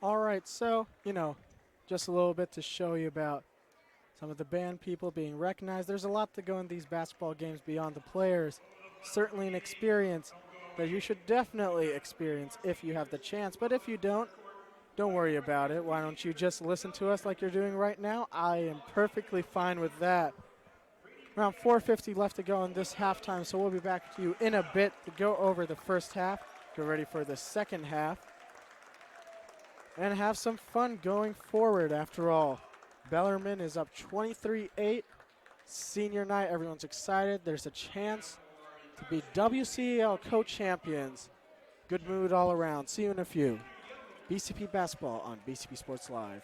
[SPEAKER 1] All right, so, you know, just a little bit to show you about some of the band people being recognized. There's a lot to go in these basketball games beyond the players. Certainly an experience that you should definitely experience if you have the chance. But if you don't worry about it. Why don't you just listen to us like you're doing right now? I am perfectly fine with that. Around 4:50 left to go in this halftime, so we'll be back to you in a bit to go over the first half, get ready for the second half, and have some fun going forward. After all, Bellarmine is up 23-8. Senior night, everyone's excited. There's a chance to be WCAL co-champions. Good mood all around. See you in a few. BCP basketball on BCP Sports Live.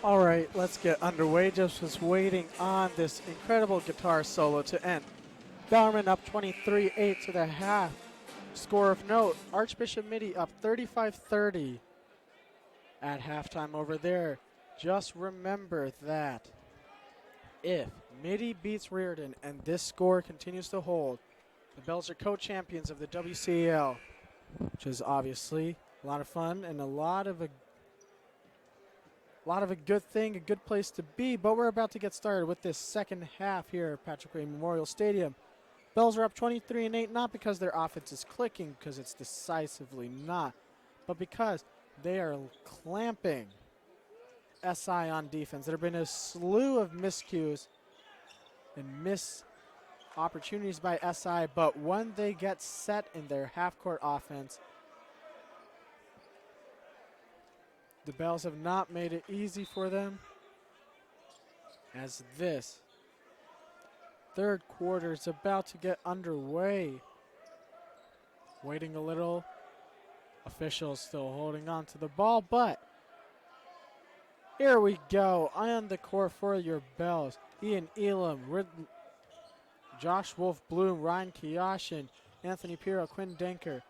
[SPEAKER 1] All right, let's get underway. Just was waiting on this incredible guitar solo to end. Bellarmine up 23-8 to the half. Score of note, Archbishop Midi up 35-30 at halftime over there. Just remember that if Midi beats Reardon and this score continues to hold, the Bells are co-champions of the WCAL, which is obviously a lot of fun and a lot A lot of a good thing, a good place to be, but we're about to get started with this second half here at Patrick Wayne Memorial Stadium. Bells are up 23-8, not because their offense is clicking, because it's decisively not, but because they are clamping SI on defense. There have been a slew of miscues and miss opportunities by SI, but when they get set in their half-court offense, the Bells have not made it easy for them, as this third quarter is about to get underway. Waiting a little. Officials still holding on to the ball, but here we go. On the court for your Bells. Ian Elam, Josh Wolf Bloom, Ryan Kiyoshin, Anthony Pirro, Quinn Denker.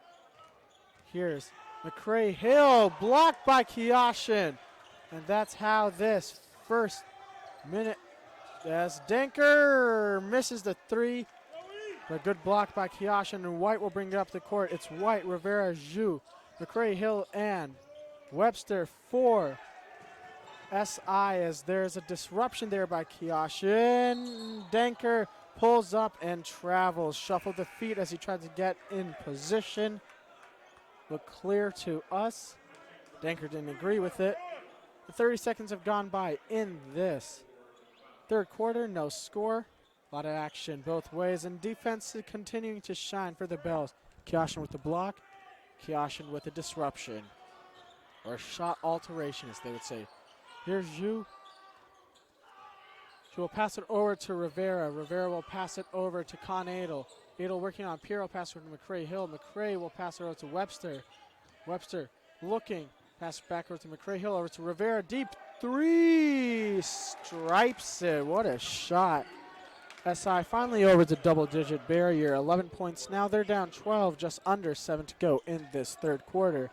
[SPEAKER 1] Here's McCray Hill, blocked by Kiyoshin. And that's how this first minute, as Denker misses the three. But good block by Kiyoshin, and White will bring it up the court. It's White, Rivera, Zhu, McCray Hill, and Webster for SI, as there's a disruption there by Kiyoshin. Denker pulls up and travels. Shuffled the feet as he tried to get in position. Look clear to us. Denker didn't agree with it. The 30 seconds have gone by in this third quarter. No score. A lot of action both ways, and defense is continuing to shine for the Bells. Kiyoshin with the block. Kiyoshin with a disruption. Or shot alteration, as they would say. Here's Zhu. She will pass it over to Rivera. Rivera will pass it over to Con Adel. Adel working on Pirro, pass over to McCray Hill. McCray will pass it over to Webster. Webster looking, pass it back over to McCray Hill, over to Rivera. Deep three, stripes it. What a shot. SI finally over the double-digit barrier. 11 points now. They're down 12, just under 7 to go in this third quarter.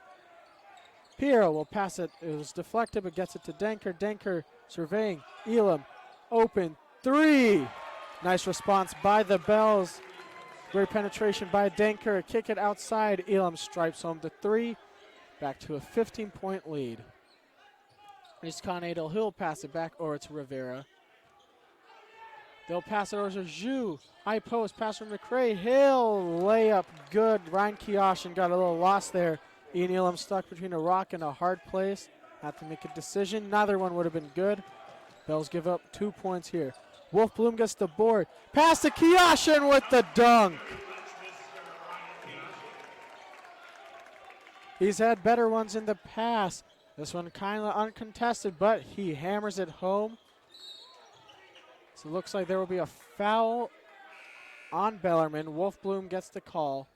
[SPEAKER 1] Pirro will pass it. It was deflected, but gets it to Denker. Denker surveying. Elam, open three. Nice response by the Bells. Great penetration by Denker. Kick it outside. Elam stripes home the three. Back to a 15-point lead. Here's Con Adel. He'll pass it back over to Rivera. They'll pass it over to Zhu. High post, pass from McCray Hill. Layup good. Ryan Kiyoshin got a little lost there. Ian Elam stuck between a rock and a hard place. Had to make a decision. Neither one would have been good. Bells give up 2 points here. Wolf Bloom gets the board. Pass to Kiyoshin with the dunk. He's had better ones in the past. This one kind of uncontested, but he hammers it home. So it looks like there will be a foul on Bellarmine. Wolf Bloom gets the call.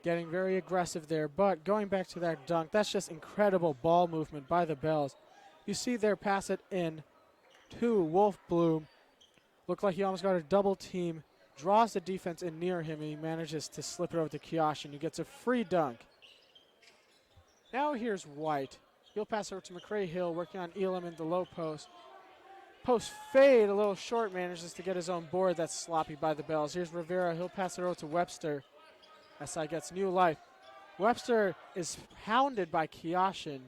[SPEAKER 1] Getting very aggressive there, but going back to that dunk, that's just incredible ball movement by the Bells. You see there, pass it in to Wolf Bloom. Looked like he almost got a double team. Draws the defense in near him, and he manages to slip it over to Kiyoshin, who gets a free dunk. Now here's White. He'll pass over to McCray Hill, working on Elam in the low post. Post fade, a little short, manages to get his own board. That's sloppy by the Bells. Here's Rivera. He'll pass it over to Webster. SI gets new life. Webster is hounded by Kiyoshin,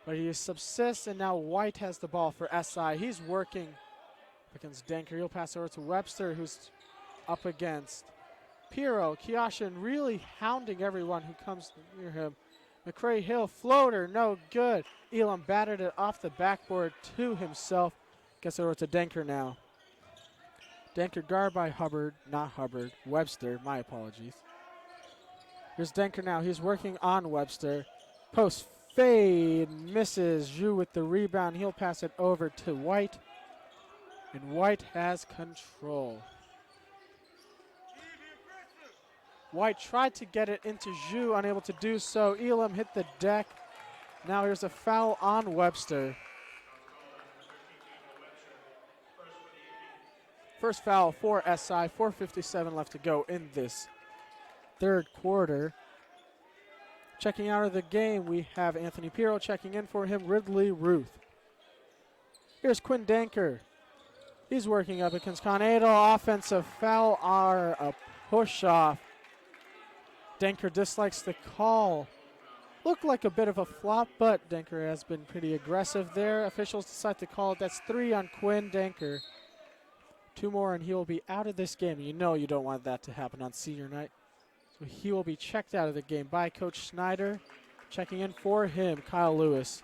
[SPEAKER 1] but he subsists, and now White has the ball for SI. He's working against Denker. He'll pass over to Webster, who's up against Pirro. Kiyoshin really hounding everyone who comes near him. McCray Hill, floater, no good. Elam battered it off the backboard to himself. Gets it over to Denker now. Denker guard by Webster, my apologies. Here's Denker now, he's working on Webster. Post fade, misses. Zhu with the rebound, he'll pass it over to White. And White has control. White tried to get it into Zhu, unable to do so. Elam hit the deck. Now here's a foul on Webster. First foul for SI, 4:57 left to go in this third quarter. Checking out of the game, we have Anthony Pirro. Checking in for him, Ridley Ruth. Here's Quinn Denker. He's working up against Con Adel. Offensive foul or a push-off. Denker dislikes the call. looked like a bit of a flop, but Denker has been pretty aggressive there. Officials decide to call it. That's 3 on Quinn Denker. 2 more and he will be out of this game. You know you don't want that to happen on senior night. So he will be checked out of the game by Coach Schneider. Checking in for him, Kyle Lewis.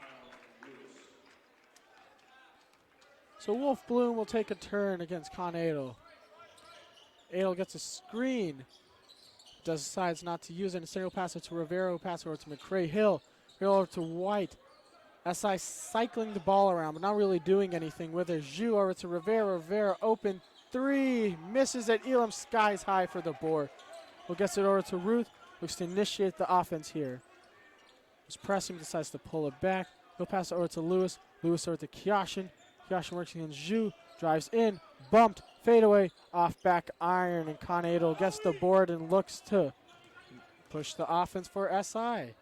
[SPEAKER 1] So Wolf Bloom will take a turn against Con Adel. Adel gets a screen. Decides not to use it. A single pass to Rivero, pass over to McCray. Hill over to White. SI cycling the ball around, but not really doing anything with it. Zhu over to Rivera. Rivera open 3. Misses it. Elam skies high for the board. Will gets it over to Ruth. Looks to initiate the offense here. Was pressing, decides to pull it back. He'll pass it over to Lewis. Lewis over to Kyoshin. Kyoshin works against Zhu. Drives in. Bumped. Fadeaway. Off back iron. And Con Adel gets the board and looks to push the offense for SI.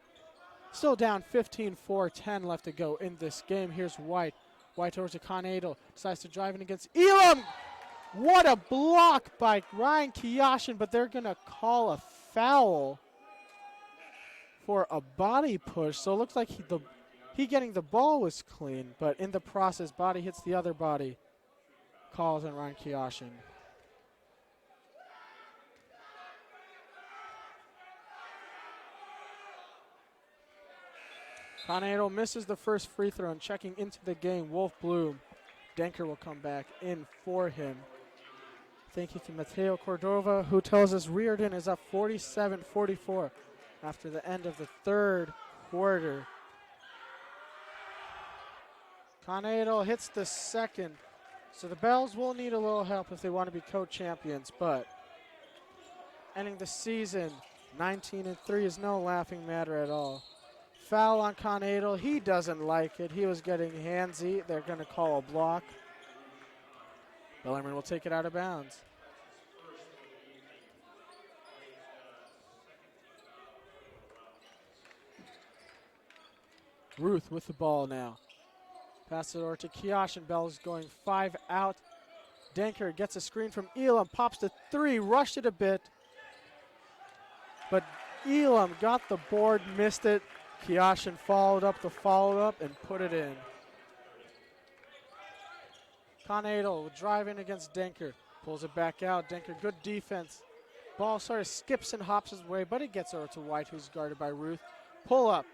[SPEAKER 1] Still down 15-4, 10 left to go in this game. Here's White. White over to Con Adel. Decides to drive in against Elam. What a block by Ryan Kyoshin, but they're going to call a foul for a body push. So it looks like he getting the ball was clean, but in the process, body hits the other body. Calls on Ryan Kyoshin. Con Adel misses the first free throw and checking into the game, Wolf Bloom. Denker will come back in for him. Thank you to Mateo Cordova, who tells us Reardon is up 47-44 after the end of the third quarter. Con Adel hits the second, so the Bells will need a little help if they want to be co-champions, but ending the season 19-3 is no laughing matter at all. Foul on Con Adel. He doesn't like it. He was getting handsy. They're going to call a block. Bellarmine will take it out of bounds. Ruth with the ball now. Pass it over to Kyoshin. Bell's going 5 out. Denker gets a screen from Elam. Pops to 3. Rushed it a bit. But Elam got the board. Missed it. Kyoshin followed up the follow-up and put it in. Con Adel will drive in against Denker. Pulls it back out. Denker, good defense. Ball sort of skips and hops his way, but it gets over to White, who's guarded by Ruth. Pull up.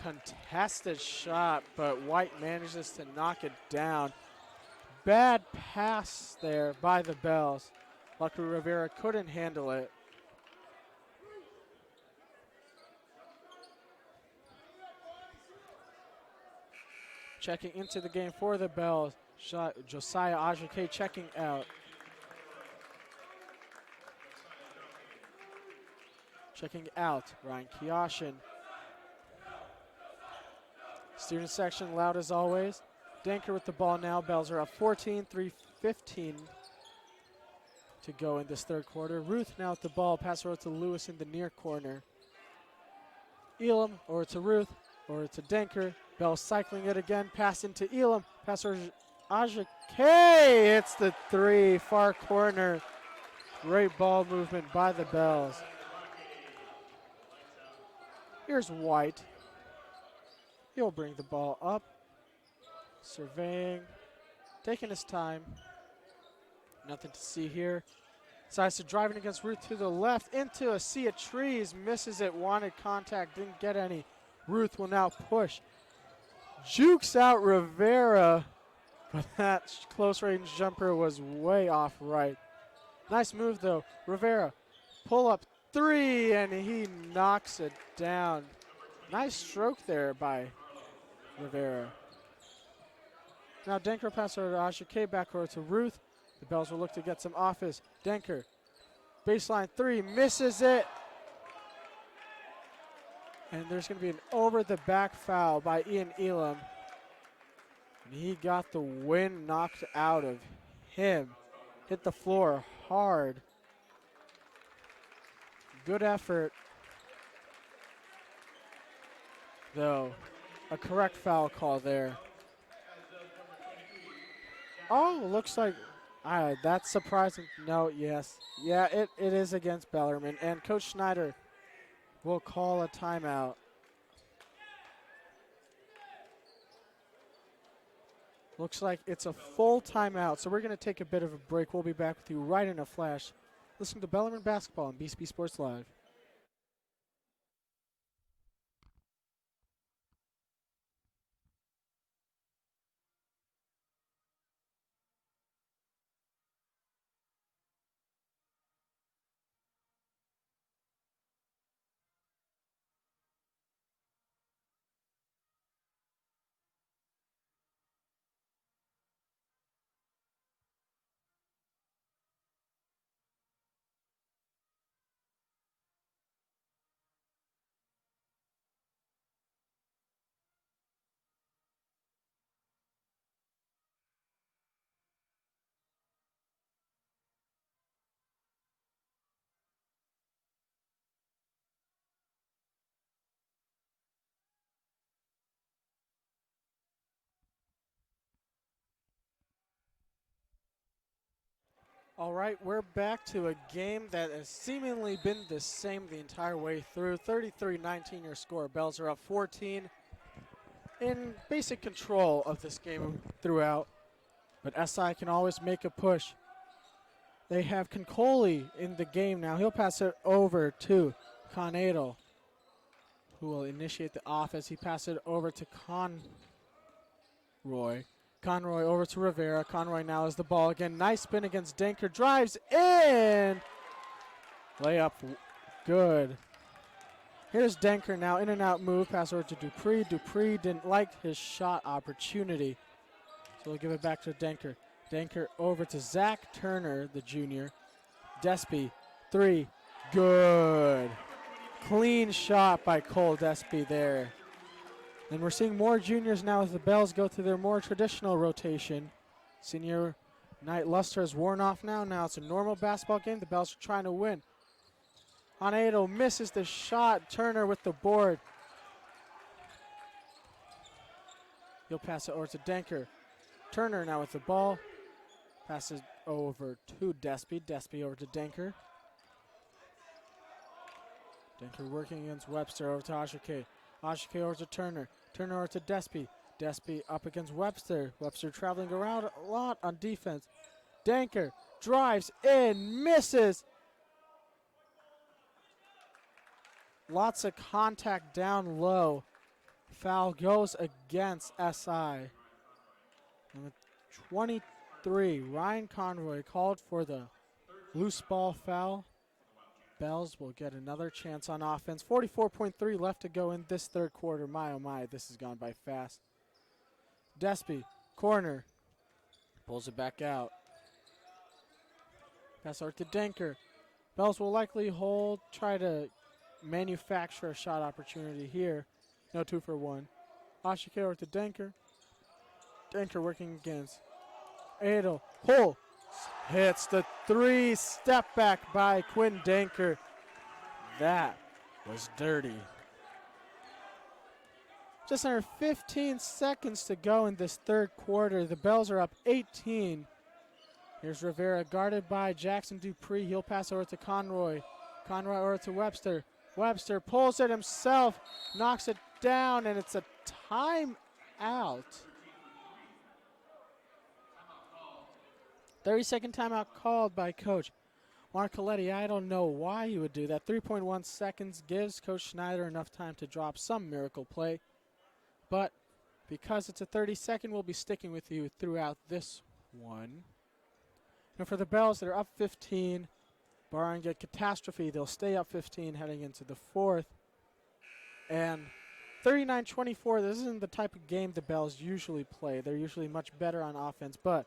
[SPEAKER 1] Contested shot, but White manages to knock it down. Bad pass there by the Bells. Luckily, Rivera couldn't handle it. Checking into the game for the Bells. Josiah Ajake checking out. Checking out, Ryan Kyoshin. Student section loud as always. Denker with the ball now. Bells are up 14, 3:15 to go in this third quarter. Ruth now with the ball. Pass over to Lewis in the near corner. Elam over to Ruth, over to Denker. Bell cycling it again. Pass into Elam. Pass over to Ajake. It's the 3, far corner. Great ball movement by the Bells. Here's White. He'll bring the ball up. Surveying. Taking his time. Nothing to see here. Decides to drive in against Ruth to the left. Into a sea of trees. Misses it. Wanted contact. Didn't get any. Ruth will now push. Jukes out Rivera. But that close range jumper was way off right. Nice move though. Rivera. Pull up 3 and he knocks it down. Nice stroke there by Rivera. Now Denker pass over to Ajake, back over to Ruth. The Bells will look to get some offense. Denker, baseline 3, misses it. And there's going to be an over-the-back foul by Ian Elam. And he got the wind knocked out of him. Hit the floor hard. Good effort. Though, a correct foul call there. Oh, looks like that's surprising. No, yes. Yeah, it is against Bellarmine. And Coach Schneider will call a timeout. Looks like it's a full timeout, so we're going to take a bit of a break. We'll be back with you right in a flash. Listen to Bellarmine Basketball on BCP Sports Live. All right, we're back to a game that has seemingly been the same the entire way through. 33-19 your score. Bells are up 14 in basic control of this game throughout. But SI can always make a push. They have Concoli in the game now. He'll pass it over to Conado, who will initiate the offense. He passes it over to Conroy. Conroy over to Rivera. Conroy now has the ball again. Nice spin against Denker. Drives in. Layup good. Here's Denker now. In and out move. Pass over to Dupree. Dupree didn't like his shot opportunity, so we'll give it back to Denker. Denker over to Zach Turner, the junior. Despy. Three. Good. Clean shot by Cole Despy there. And we're seeing more juniors now as the Bells go to their more traditional rotation. Senior night luster has worn off now. Now it's a normal basketball game. The Bells are trying to win. Hanado misses the shot. Turner with the board. He'll pass it over to Denker. Turner now with the ball. Passes over to Despy. Despy over to Denker. Denker working against Webster over to Ashike. Ashike over to Turner. Turner over to Despy. Despy up against Webster. Webster traveling around a lot on defense. Denker drives in, misses. Lots of contact down low. Foul goes against SI. And with 23, Ryan Conroy called for the loose ball foul. Bells will get another chance on offense. 44.3 left to go in this third quarter. My, oh my, this has gone by fast. Despy, corner. Pulls it back out. Pass over to Denker. Bells will likely hold, try to manufacture a shot opportunity here. No 2 for 1. Ashike over to Denker. Denker working against Adel. Pull. Hits the 3. Step back by Quinn Denker. That was dirty. Just under 15 seconds to go in this third quarter. The Bells are up 18. Here's Rivera guarded by Jackson Dupree. He'll pass over to Conroy. Conroy over to Webster. Webster pulls it himself, knocks it down, and it's a timeout. 30-second timeout called by Coach Marcoletti. I don't know why he would do that. 3.1 seconds gives Coach Schneider enough time to drop some miracle play. But because it's a 30-second, we'll be sticking with you throughout this one. Now for the Bells, they're up 15. Barring a catastrophe, they'll stay up 15 heading into the fourth. And 39-24, this isn't the type of game the Bells usually play. They're usually much better on offense, but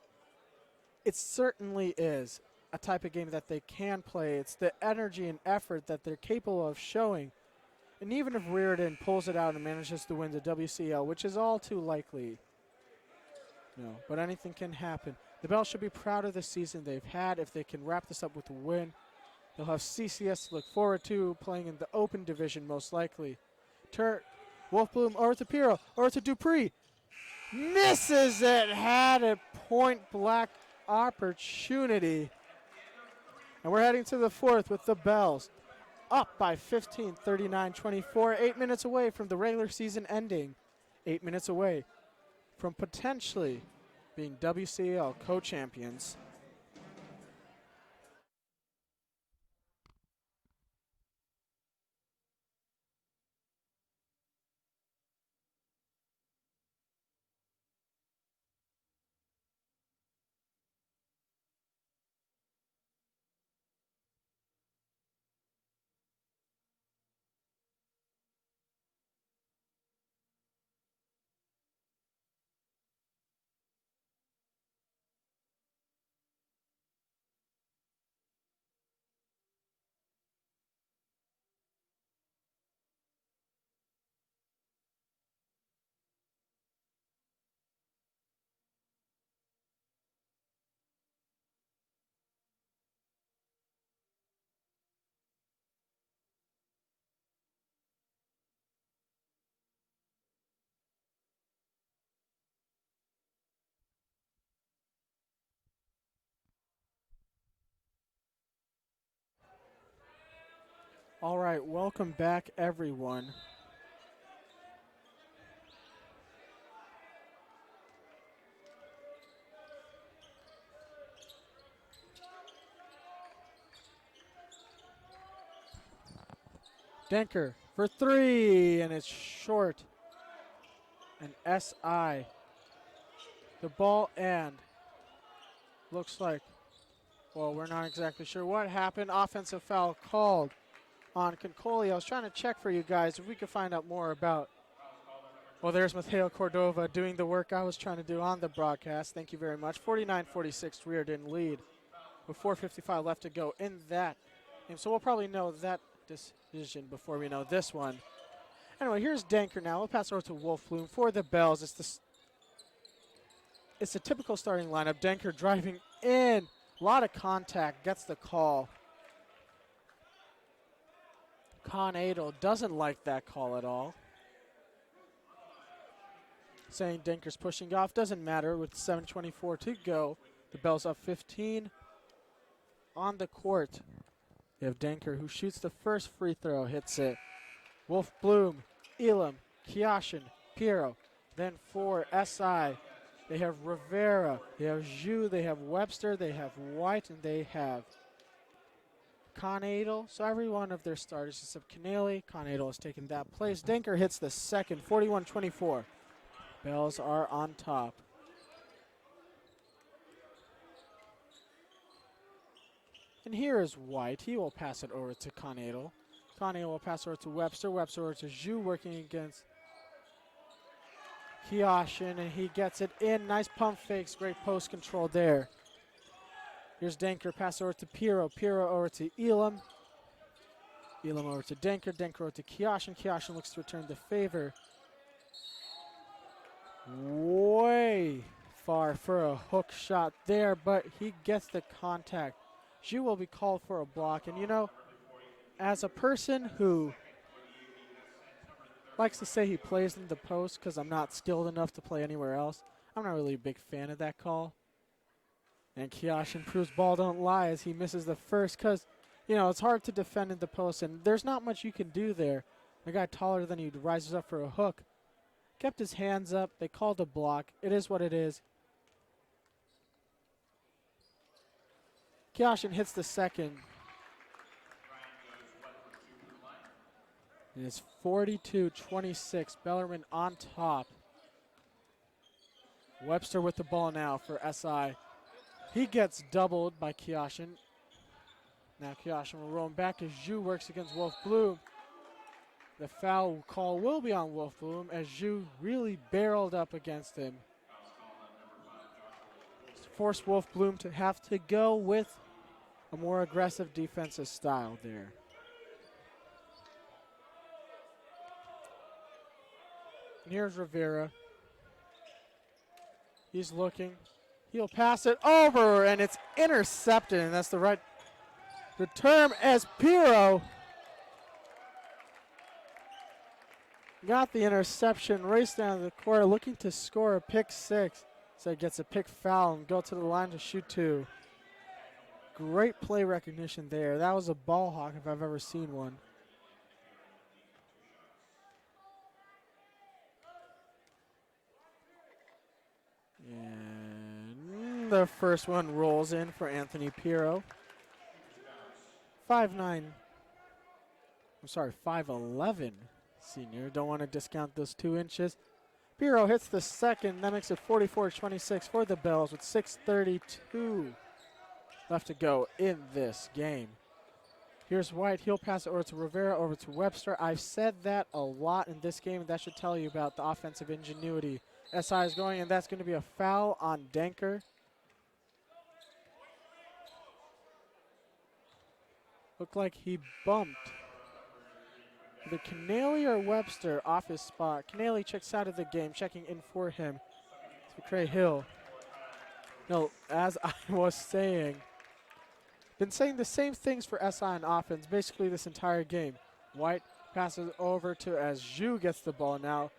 [SPEAKER 1] it certainly is a type of game that they can play. It's the energy and effort that they're capable of showing. And even if Reardon pulls it out and manages to win the WCL, which is all too likely, no, but anything can happen. The Bells should be proud of the season they've had. If they can wrap this up with a win, they'll have CCS to look forward to, playing in the open division most likely. Wolfbloom over to Piro, over to Dupree. Misses it, had a point blank opportunity. And we're heading to the fourth with the Bells up by 15, 39-24, 8 minutes away from the regular season ending. 8 minutes away from potentially being WCL co-champions. All right, welcome back, everyone. Denker for three, and it's short. And SI, the ball and looks like, well, we're not exactly sure what happened. Offensive foul called on Concoli. I was trying to check for you guys if we could find out more about. Well, there's Mateo Cordova doing the work I was trying to do on the broadcast. Thank you very much. 49-46, Reardon lead with 4:55 left to go in that game. So we'll probably know that decision before we know this one. Anyway, here's Denker now. We'll pass over to Wolf Bloom for the Bells. It's the typical starting lineup. Denker driving in. A lot of contact. Gets the call. Con Adel doesn't like that call at all. Saying Denker's pushing off. Doesn't matter with 7:24 to go. The Bells up 15 on the court. You have Denker who shoots the first free throw. Hits it. Wolf Bloom, Elam, Kiashin, Piero. Then for SI, they have Rivera, they have Zhu, they have Webster, they have White, and they have Con Adel. So every one of their starters except Canale. Con Adel has taken that place. Denker hits the second, 41-24. Bells are on top. And here is White. He will pass it over to Con Adel. Con Adel will pass over to Webster. Webster over to Zhu working against Kiashin, and he gets it in. Nice pump fakes. Great post control there. Here's Denker. Pass over to Piero. Piero over to Elam. Elam over to Denker. Denker over to Kiashin. Kiashin looks to return the favor. Way far for a hook shot there, but he gets the contact. Zhu will be called for a block, and you know, as a person who likes to say he plays in the post because I'm not skilled enough to play anywhere else, I'm not really a big fan of that call. And Kiashin proves ball don't lie as he misses the first because, you know, it's hard to defend in the post, and there's not much you can do there. A guy taller than you rises up for a hook. Kept his hands up. They called a block. It is what it is. Kiashin hits the second. It is 42-26. Bellarmine on top. Webster with the ball now for SI. He gets doubled by Kiashin. Now Kiashin will roll him back as Zhu works against Wolf Bloom. The foul call will be on Wolf Bloom as Zhu really barreled up against him. Forced Wolf Bloom to have to go with a more aggressive defensive style there. And here's Rivera. He's looking. He'll pass it over, and it's intercepted, and that's the term as Piero got the interception, raced down the court, looking to score a pick six. So he gets a pick foul and go to the line to shoot two. Great play recognition there. That was a ball hawk if I've ever seen one. And the first one rolls in for Anthony Pirro. 5'9", 5'11", senior. Don't want to discount those 2 inches. Pirro hits the second. That makes it 44-26 for the Bells with 6:32 left to go in this game. Here's White. He'll pass it over to Rivera, over to Webster. I've said that a lot in this game, and that should tell you about the offensive ingenuity SI is going, and that's going to be a foul on Denker. Looked like he bumped either Canale or Webster off his spot. Canale checks out of the game, checking in for him. It's McCray Hill. No, as I was saying, been saying the same things for SI on offense basically this entire game. White passes over to as Zhu gets the ball now.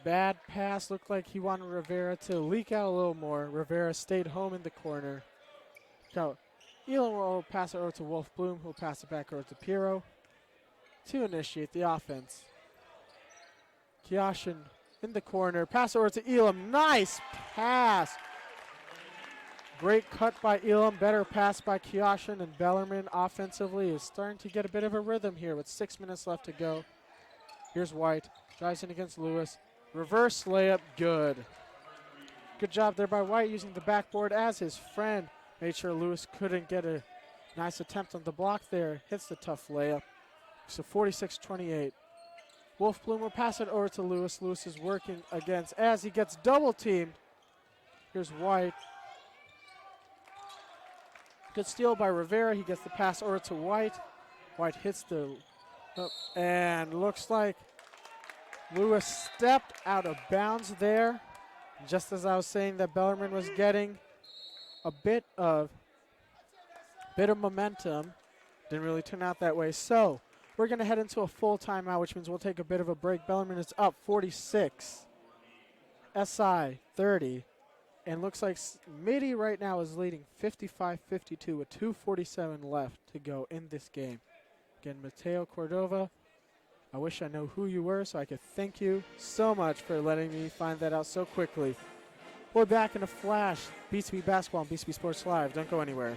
[SPEAKER 1] Bad pass, looked like he wanted Rivera to leak out a little more. Rivera stayed home in the corner. So Elam will pass it over to Wolf Bloom, who'll pass it back over to Pirro to initiate the offense. Kioshin in the corner, pass over to Elam. Nice pass. Great cut by Elam, better pass by Kioshin, and Bellarmine offensively is starting to get a bit of a rhythm here with 6 minutes left to go. Here's White, drives in against Lewis. Reverse layup, good. Good job there by White using the backboard as his friend. Made sure Lewis couldn't get a nice attempt on the block there. Hits the tough layup. So 46-28. Wolf Bloom will pass it over to Lewis. Lewis is working against as he gets double teamed. Here's White. Good steal by Rivera. He gets the pass over to White. White hits the and looks like Lewis stepped out of bounds there. Just as I was saying that Bellarmine was getting a bit of momentum. Didn't really turn out that way. So we're going to head into a full timeout, which means we'll take a bit of a break. Bellarmine is up 46. SI 30. And looks like Midi right now is leading 55-52 with 2:47 left to go in this game. Again, Mateo Cordova, I wish I know who you were so I could thank you so much for letting me find that out so quickly. We're back in a flash. BCP Basketball and BCP Sports Live. Don't go anywhere.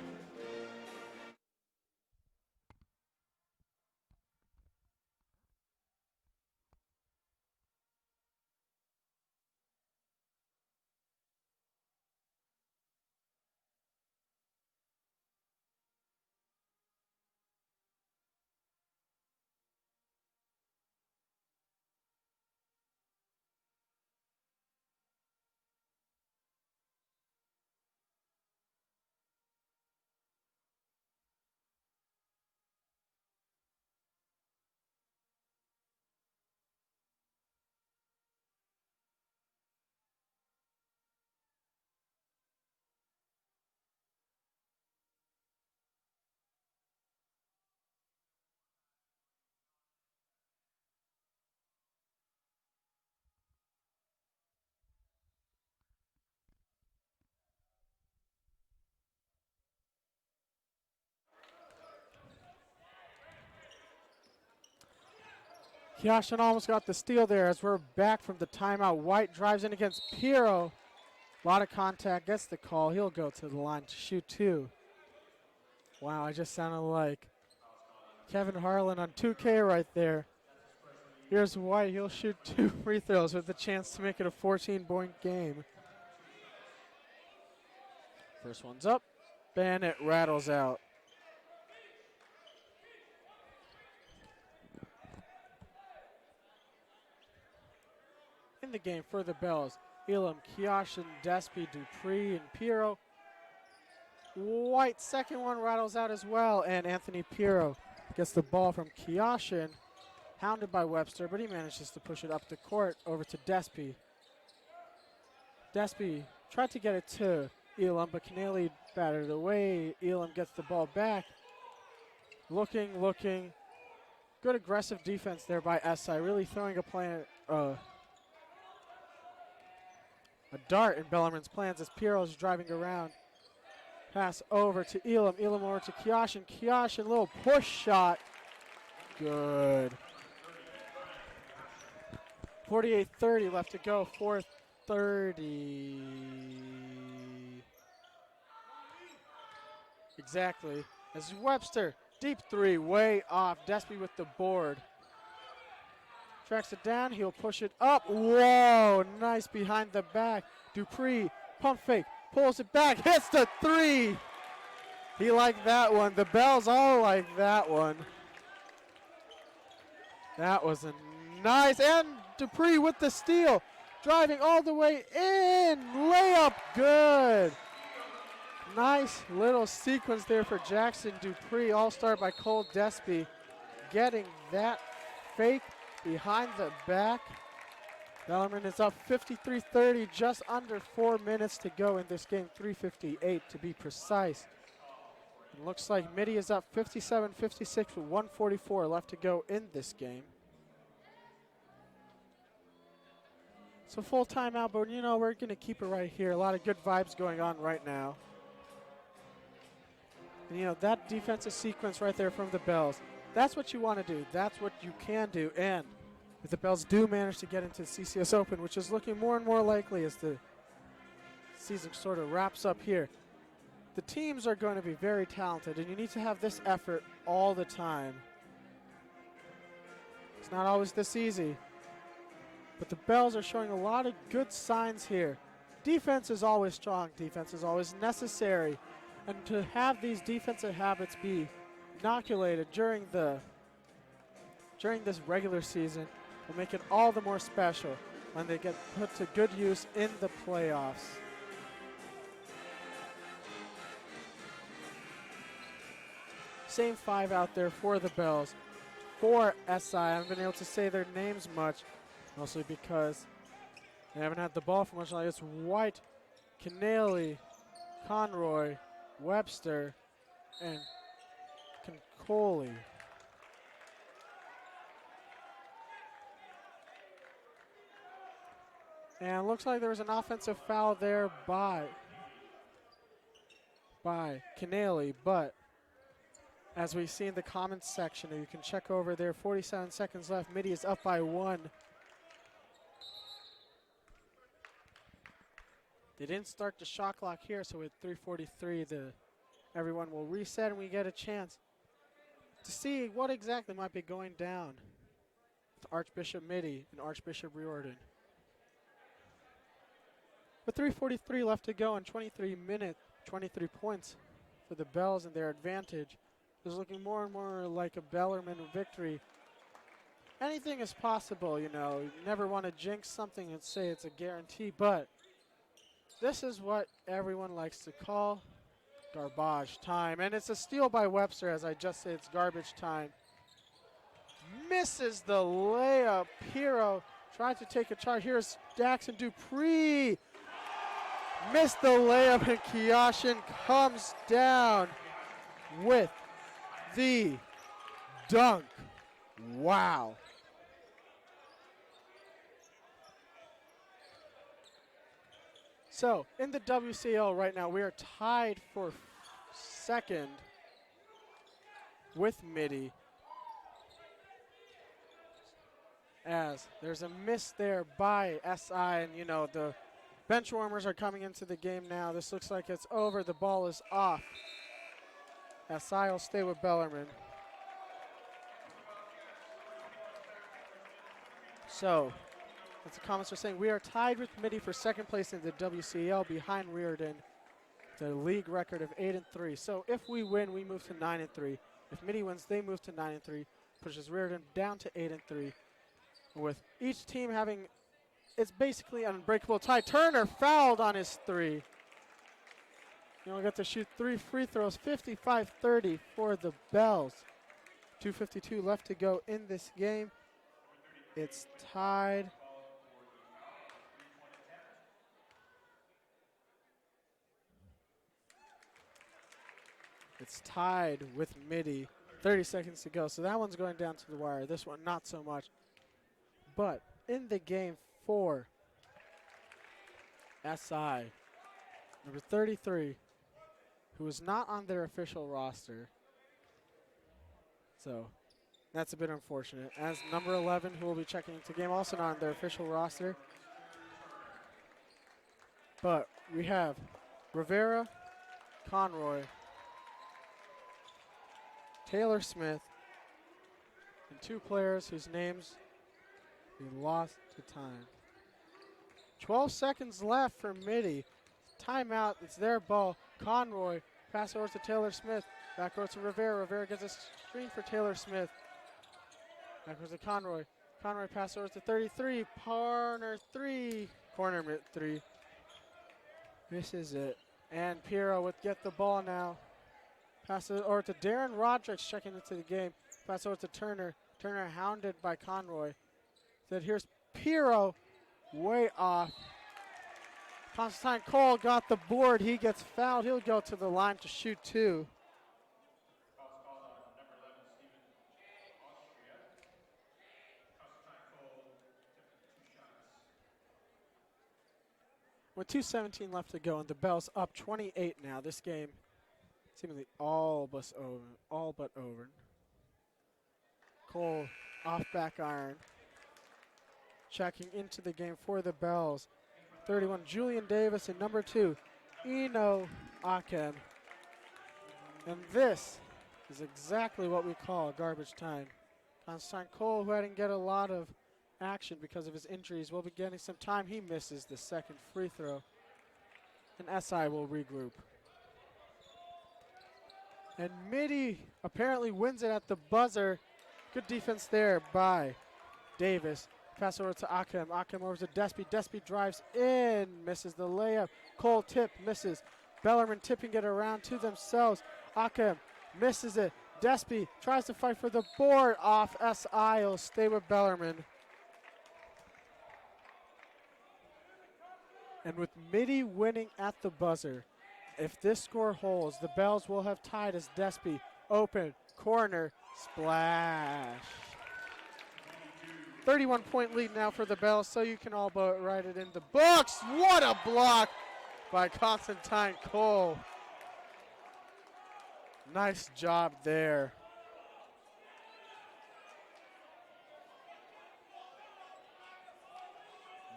[SPEAKER 1] Kioshin almost got the steal there as we're back from the timeout. White drives in against Pirro. A lot of contact, gets the call. He'll go to the line to shoot 2. Wow, I just sounded like Kevin Harlan on 2K right there. Here's White. He'll shoot 2 free throws with a chance to make it a 14-point game. First one's up. Bennett rattles out. In the game for the Bells, Elam, Kioshin, Despy, Dupree, and Pirro. White, second one rattles out as well, and Anthony Pirro gets the ball from Kioshin, hounded by Webster, but he manages to push it up the court over to Despy. Despy tried to get it to Elam, but Canale batted it away. Elam gets the ball back. Looking. Good aggressive defense there by SI, really throwing a dart in Bellarmine's plans as Pirro's driving around. Pass over to Elam. Elam over to Kioshin. Kioshin, little push shot. Good. 48-30 left to go. Fourth 30. Exactly. As Webster, deep three, way off. Despy with the board. Tracks it down, he'll push it up. Whoa, nice behind the back. Dupree, pump fake, pulls it back, hits the three. He liked that one. The Bells all like that one. That was a nice, and Dupree with the steal. Driving all the way in, layup good. Nice little sequence there for Jackson Dupree, all-star by Cole Despy. Getting that fake behind the back. Bellarmine is up 53-30, just under 4 minutes to go in this game, 3:58 to be precise. It looks like Midi is up 57-56 with 1:44 left to go in this game. So full timeout, but you know, we're going to keep it right here. A lot of good vibes going on right now. And you know, that defensive sequence right there from the Bells, that's what you want to do. That's what you can do. And if the Bells do manage to get into the CCS Open, which is looking more and more likely as the season sort of wraps up here, the teams are going to be very talented, and you need to have this effort all the time. It's not always this easy, but the Bells are showing a lot of good signs here. Defense is always strong. Defense is always necessary. And to have these defensive habits be inoculated during this regular season will make it all the more special when they get put to good use in the playoffs. Same five out there for the Bells. For SI, I haven't been able to say their names much, mostly because they haven't had the ball for much longer. It's White, Canale, Conroy, Webster, and Concoli. And it looks like there was an offensive foul there by Canale, but as we see in the comments section, you can check over there, 47 seconds left. Midi is up by 1. They didn't start the shot clock here, so with 3:43, everyone will reset and we get a chance to see what exactly might be going down with Archbishop Midi and Archbishop Riordan. With 3:43 left to go and 23 points for the Bells and their advantage, is looking more and more like a Bellarmine victory. Anything is possible, you know. You never want to jinx something and say it's a guarantee, but this is what everyone likes to call garbage time. And it's a steal by Webster, as I just said, it's garbage time. Misses the layup. Hero tried to take a charge. Here's Jackson Dupree. Missed the layup, and Kiyoshin comes down with the dunk. Wow. So, in the WCL right now, we are tied for second with Midi. As there's a miss there by SI, and you know, the bench warmers are coming into the game now. This looks like it's over. The ball is off. SI will stay with Bellarmine. So, as the comments are saying, we are tied with Midi for second place in the WCL behind Riordan, the league record of 8-3. So if we win, we move to 9-3. If Midi wins, they move to 9-3, pushes Riordan down to 8-3. With each team having, it's basically an unbreakable tie. Turner fouled on his three. You only got to shoot 3 free throws, 55-30 for the Bells. 2:52 left to go in this game. It's tied. It's tied with Midi. 30 seconds to go. So that one's going down to the wire. This one, not so much. But in the game for SI, number 33, who is not on their official roster. So that's a bit unfortunate. As number 11, who will be checking into game, also not on their official roster. But we have Rivera, Conroy, Taylor Smith, and 2 players whose names we lost to time. 12 seconds left for Midi. Timeout, it's their ball. Conroy, pass over to Taylor Smith. Back over to Rivera. Rivera gets a screen for Taylor Smith. Back over to Conroy. Conroy pass over to 33. Corner 3. Corner 3. Misses it. And Piero would get the ball now. Pass it over to Darren Rodriguez checking into the game. Pass over to Turner. Turner hounded by Conroy. Said here's Piero. Way off. Constantine Cole got the board. He gets fouled. He'll go to the line to shoot 2. With 2:17 left to go, and the Bells up 28 now. This game seemingly all but over. Cole off back iron. Checking into the game for the Bells. 31, Julian Davis, and number 2, Eno Akem. And this is exactly what we call garbage time. Constantine Cole, who didn't get a lot of action because of his injuries, will be getting some time. He misses the second free throw. And SI will regroup. And Midi apparently wins it at the buzzer. Good defense there by Davis. Pass over to Akem. Akem over to Despy. Despy drives in. Misses the layup. Cole tip. Misses. Bellarmine tipping it around to themselves. Akem misses it. Despy tries to fight for the board. Off SI. Will stay with Bellarmine. And with Midi winning at the buzzer, if this score holds, the Bells will have tied as Despy open. Corner. Splash. 31-point lead now for the Bells, so you can all but write it in the books. What a block by Constantine Cole. Nice job there.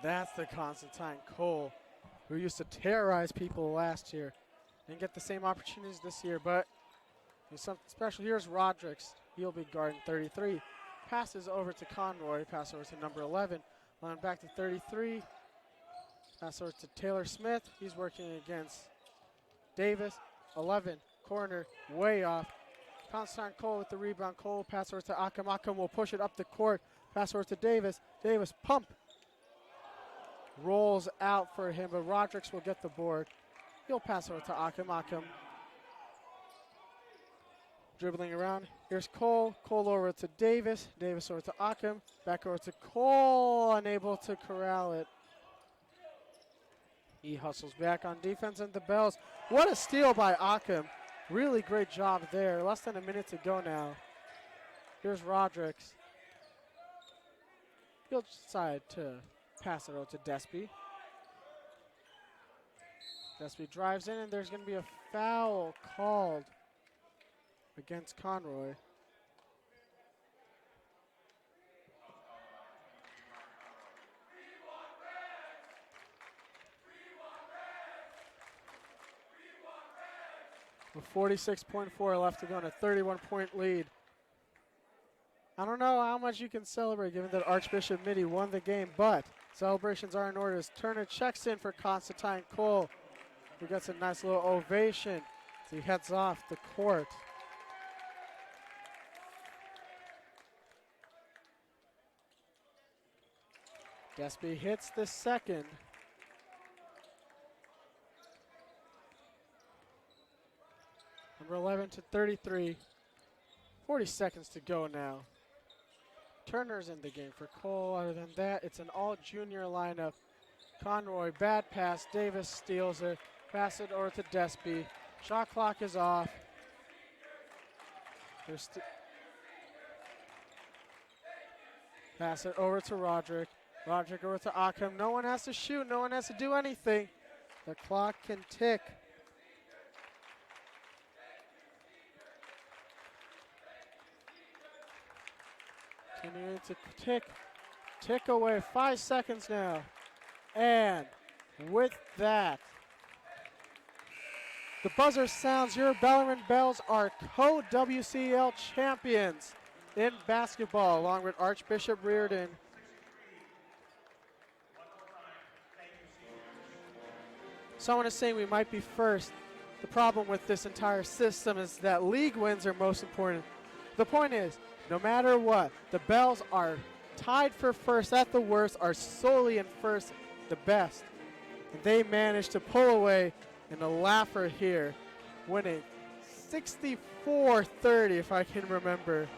[SPEAKER 1] That's the Constantine Cole who used to terrorize people last year. Didn't get the same opportunities this year, but there's something special. Here's Rodriguez. He'll be guarding 33. Passes over to Conroy. Pass over to number 11. Line back to 33. Pass over to Taylor Smith. He's working against Davis. 11. Corner. Way off. Constantine Cole with the rebound. Cole pass over to Akem. Akem will push it up the court. Pass over to Davis. Davis pump. Rolls out for him, but Rodriguez will get the board. He'll pass over to Akem. Akem dribbling around. Here's Cole. Cole over to Davis. Davis over to Akem. Back over to Cole. Unable to corral it. He hustles back on defense, and the Bells. What a steal by Akem. Really great job there. Less than a minute to go now. Here's Rodriguez. He'll decide to pass it over to Despy. Despy drives in, and there's going to be a foul called against Conroy. With 46.4 left to go in a 31-point lead. I don't know how much you can celebrate given that Archbishop Midi won the game, but celebrations are in order as Turner checks in for Constantine Cole, who gets a nice little ovation as he heads off the court. Despy hits the second. Number 11 to 33. 40 seconds to go now. Turner's in the game for Cole. Other than that, it's an all-junior lineup. Conroy, bad pass. Davis steals it. Pass it over to Despy. Shot clock is off. Pass it over to Roderick. Roderick over to Akem. No one has to shoot. No one has to do anything. The clock can tick. Continuing to tick away. 5 seconds now. And with that, the buzzer sounds. Your Bellarmine Bells are co-WCL champions in basketball, along with Archbishop Reardon. Someone is saying we might be first. The problem with this entire system is that league wins are most important. The point is, no matter what, the Bells are tied for first at the worst, are solely in first, the best. And they managed to pull away in a laugher here, winning 64-30, if I can remember.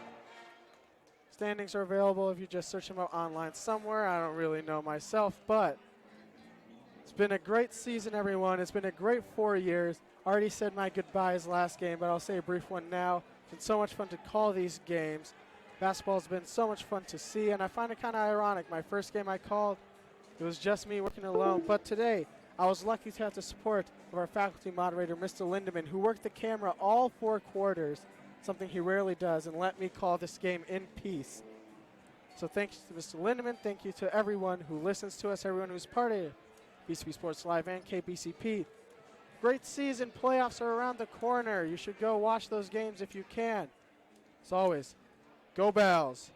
[SPEAKER 1] Standings are available if you just search them out online somewhere. I don't really know myself, but it's been a great season, everyone. It's been a great 4 years. Already said my goodbyes last game, but I'll say a brief one now. It's been so much fun to call these games. Basketball's been so much fun to see, and I find it kind of ironic. My first game I called, it was just me working alone, but today I was lucky to have the support of our faculty moderator, Mr. Lindemann, who worked the camera all 4 quarters, something he rarely does, and let me call this game in peace. So thanks to Mr. Lindemann. Thank you to everyone who listens to us, everyone who's part of BCP Sports Live and KBCP. Great season. Playoffs are around the corner. You should go watch those games if you can. As always, go Bells.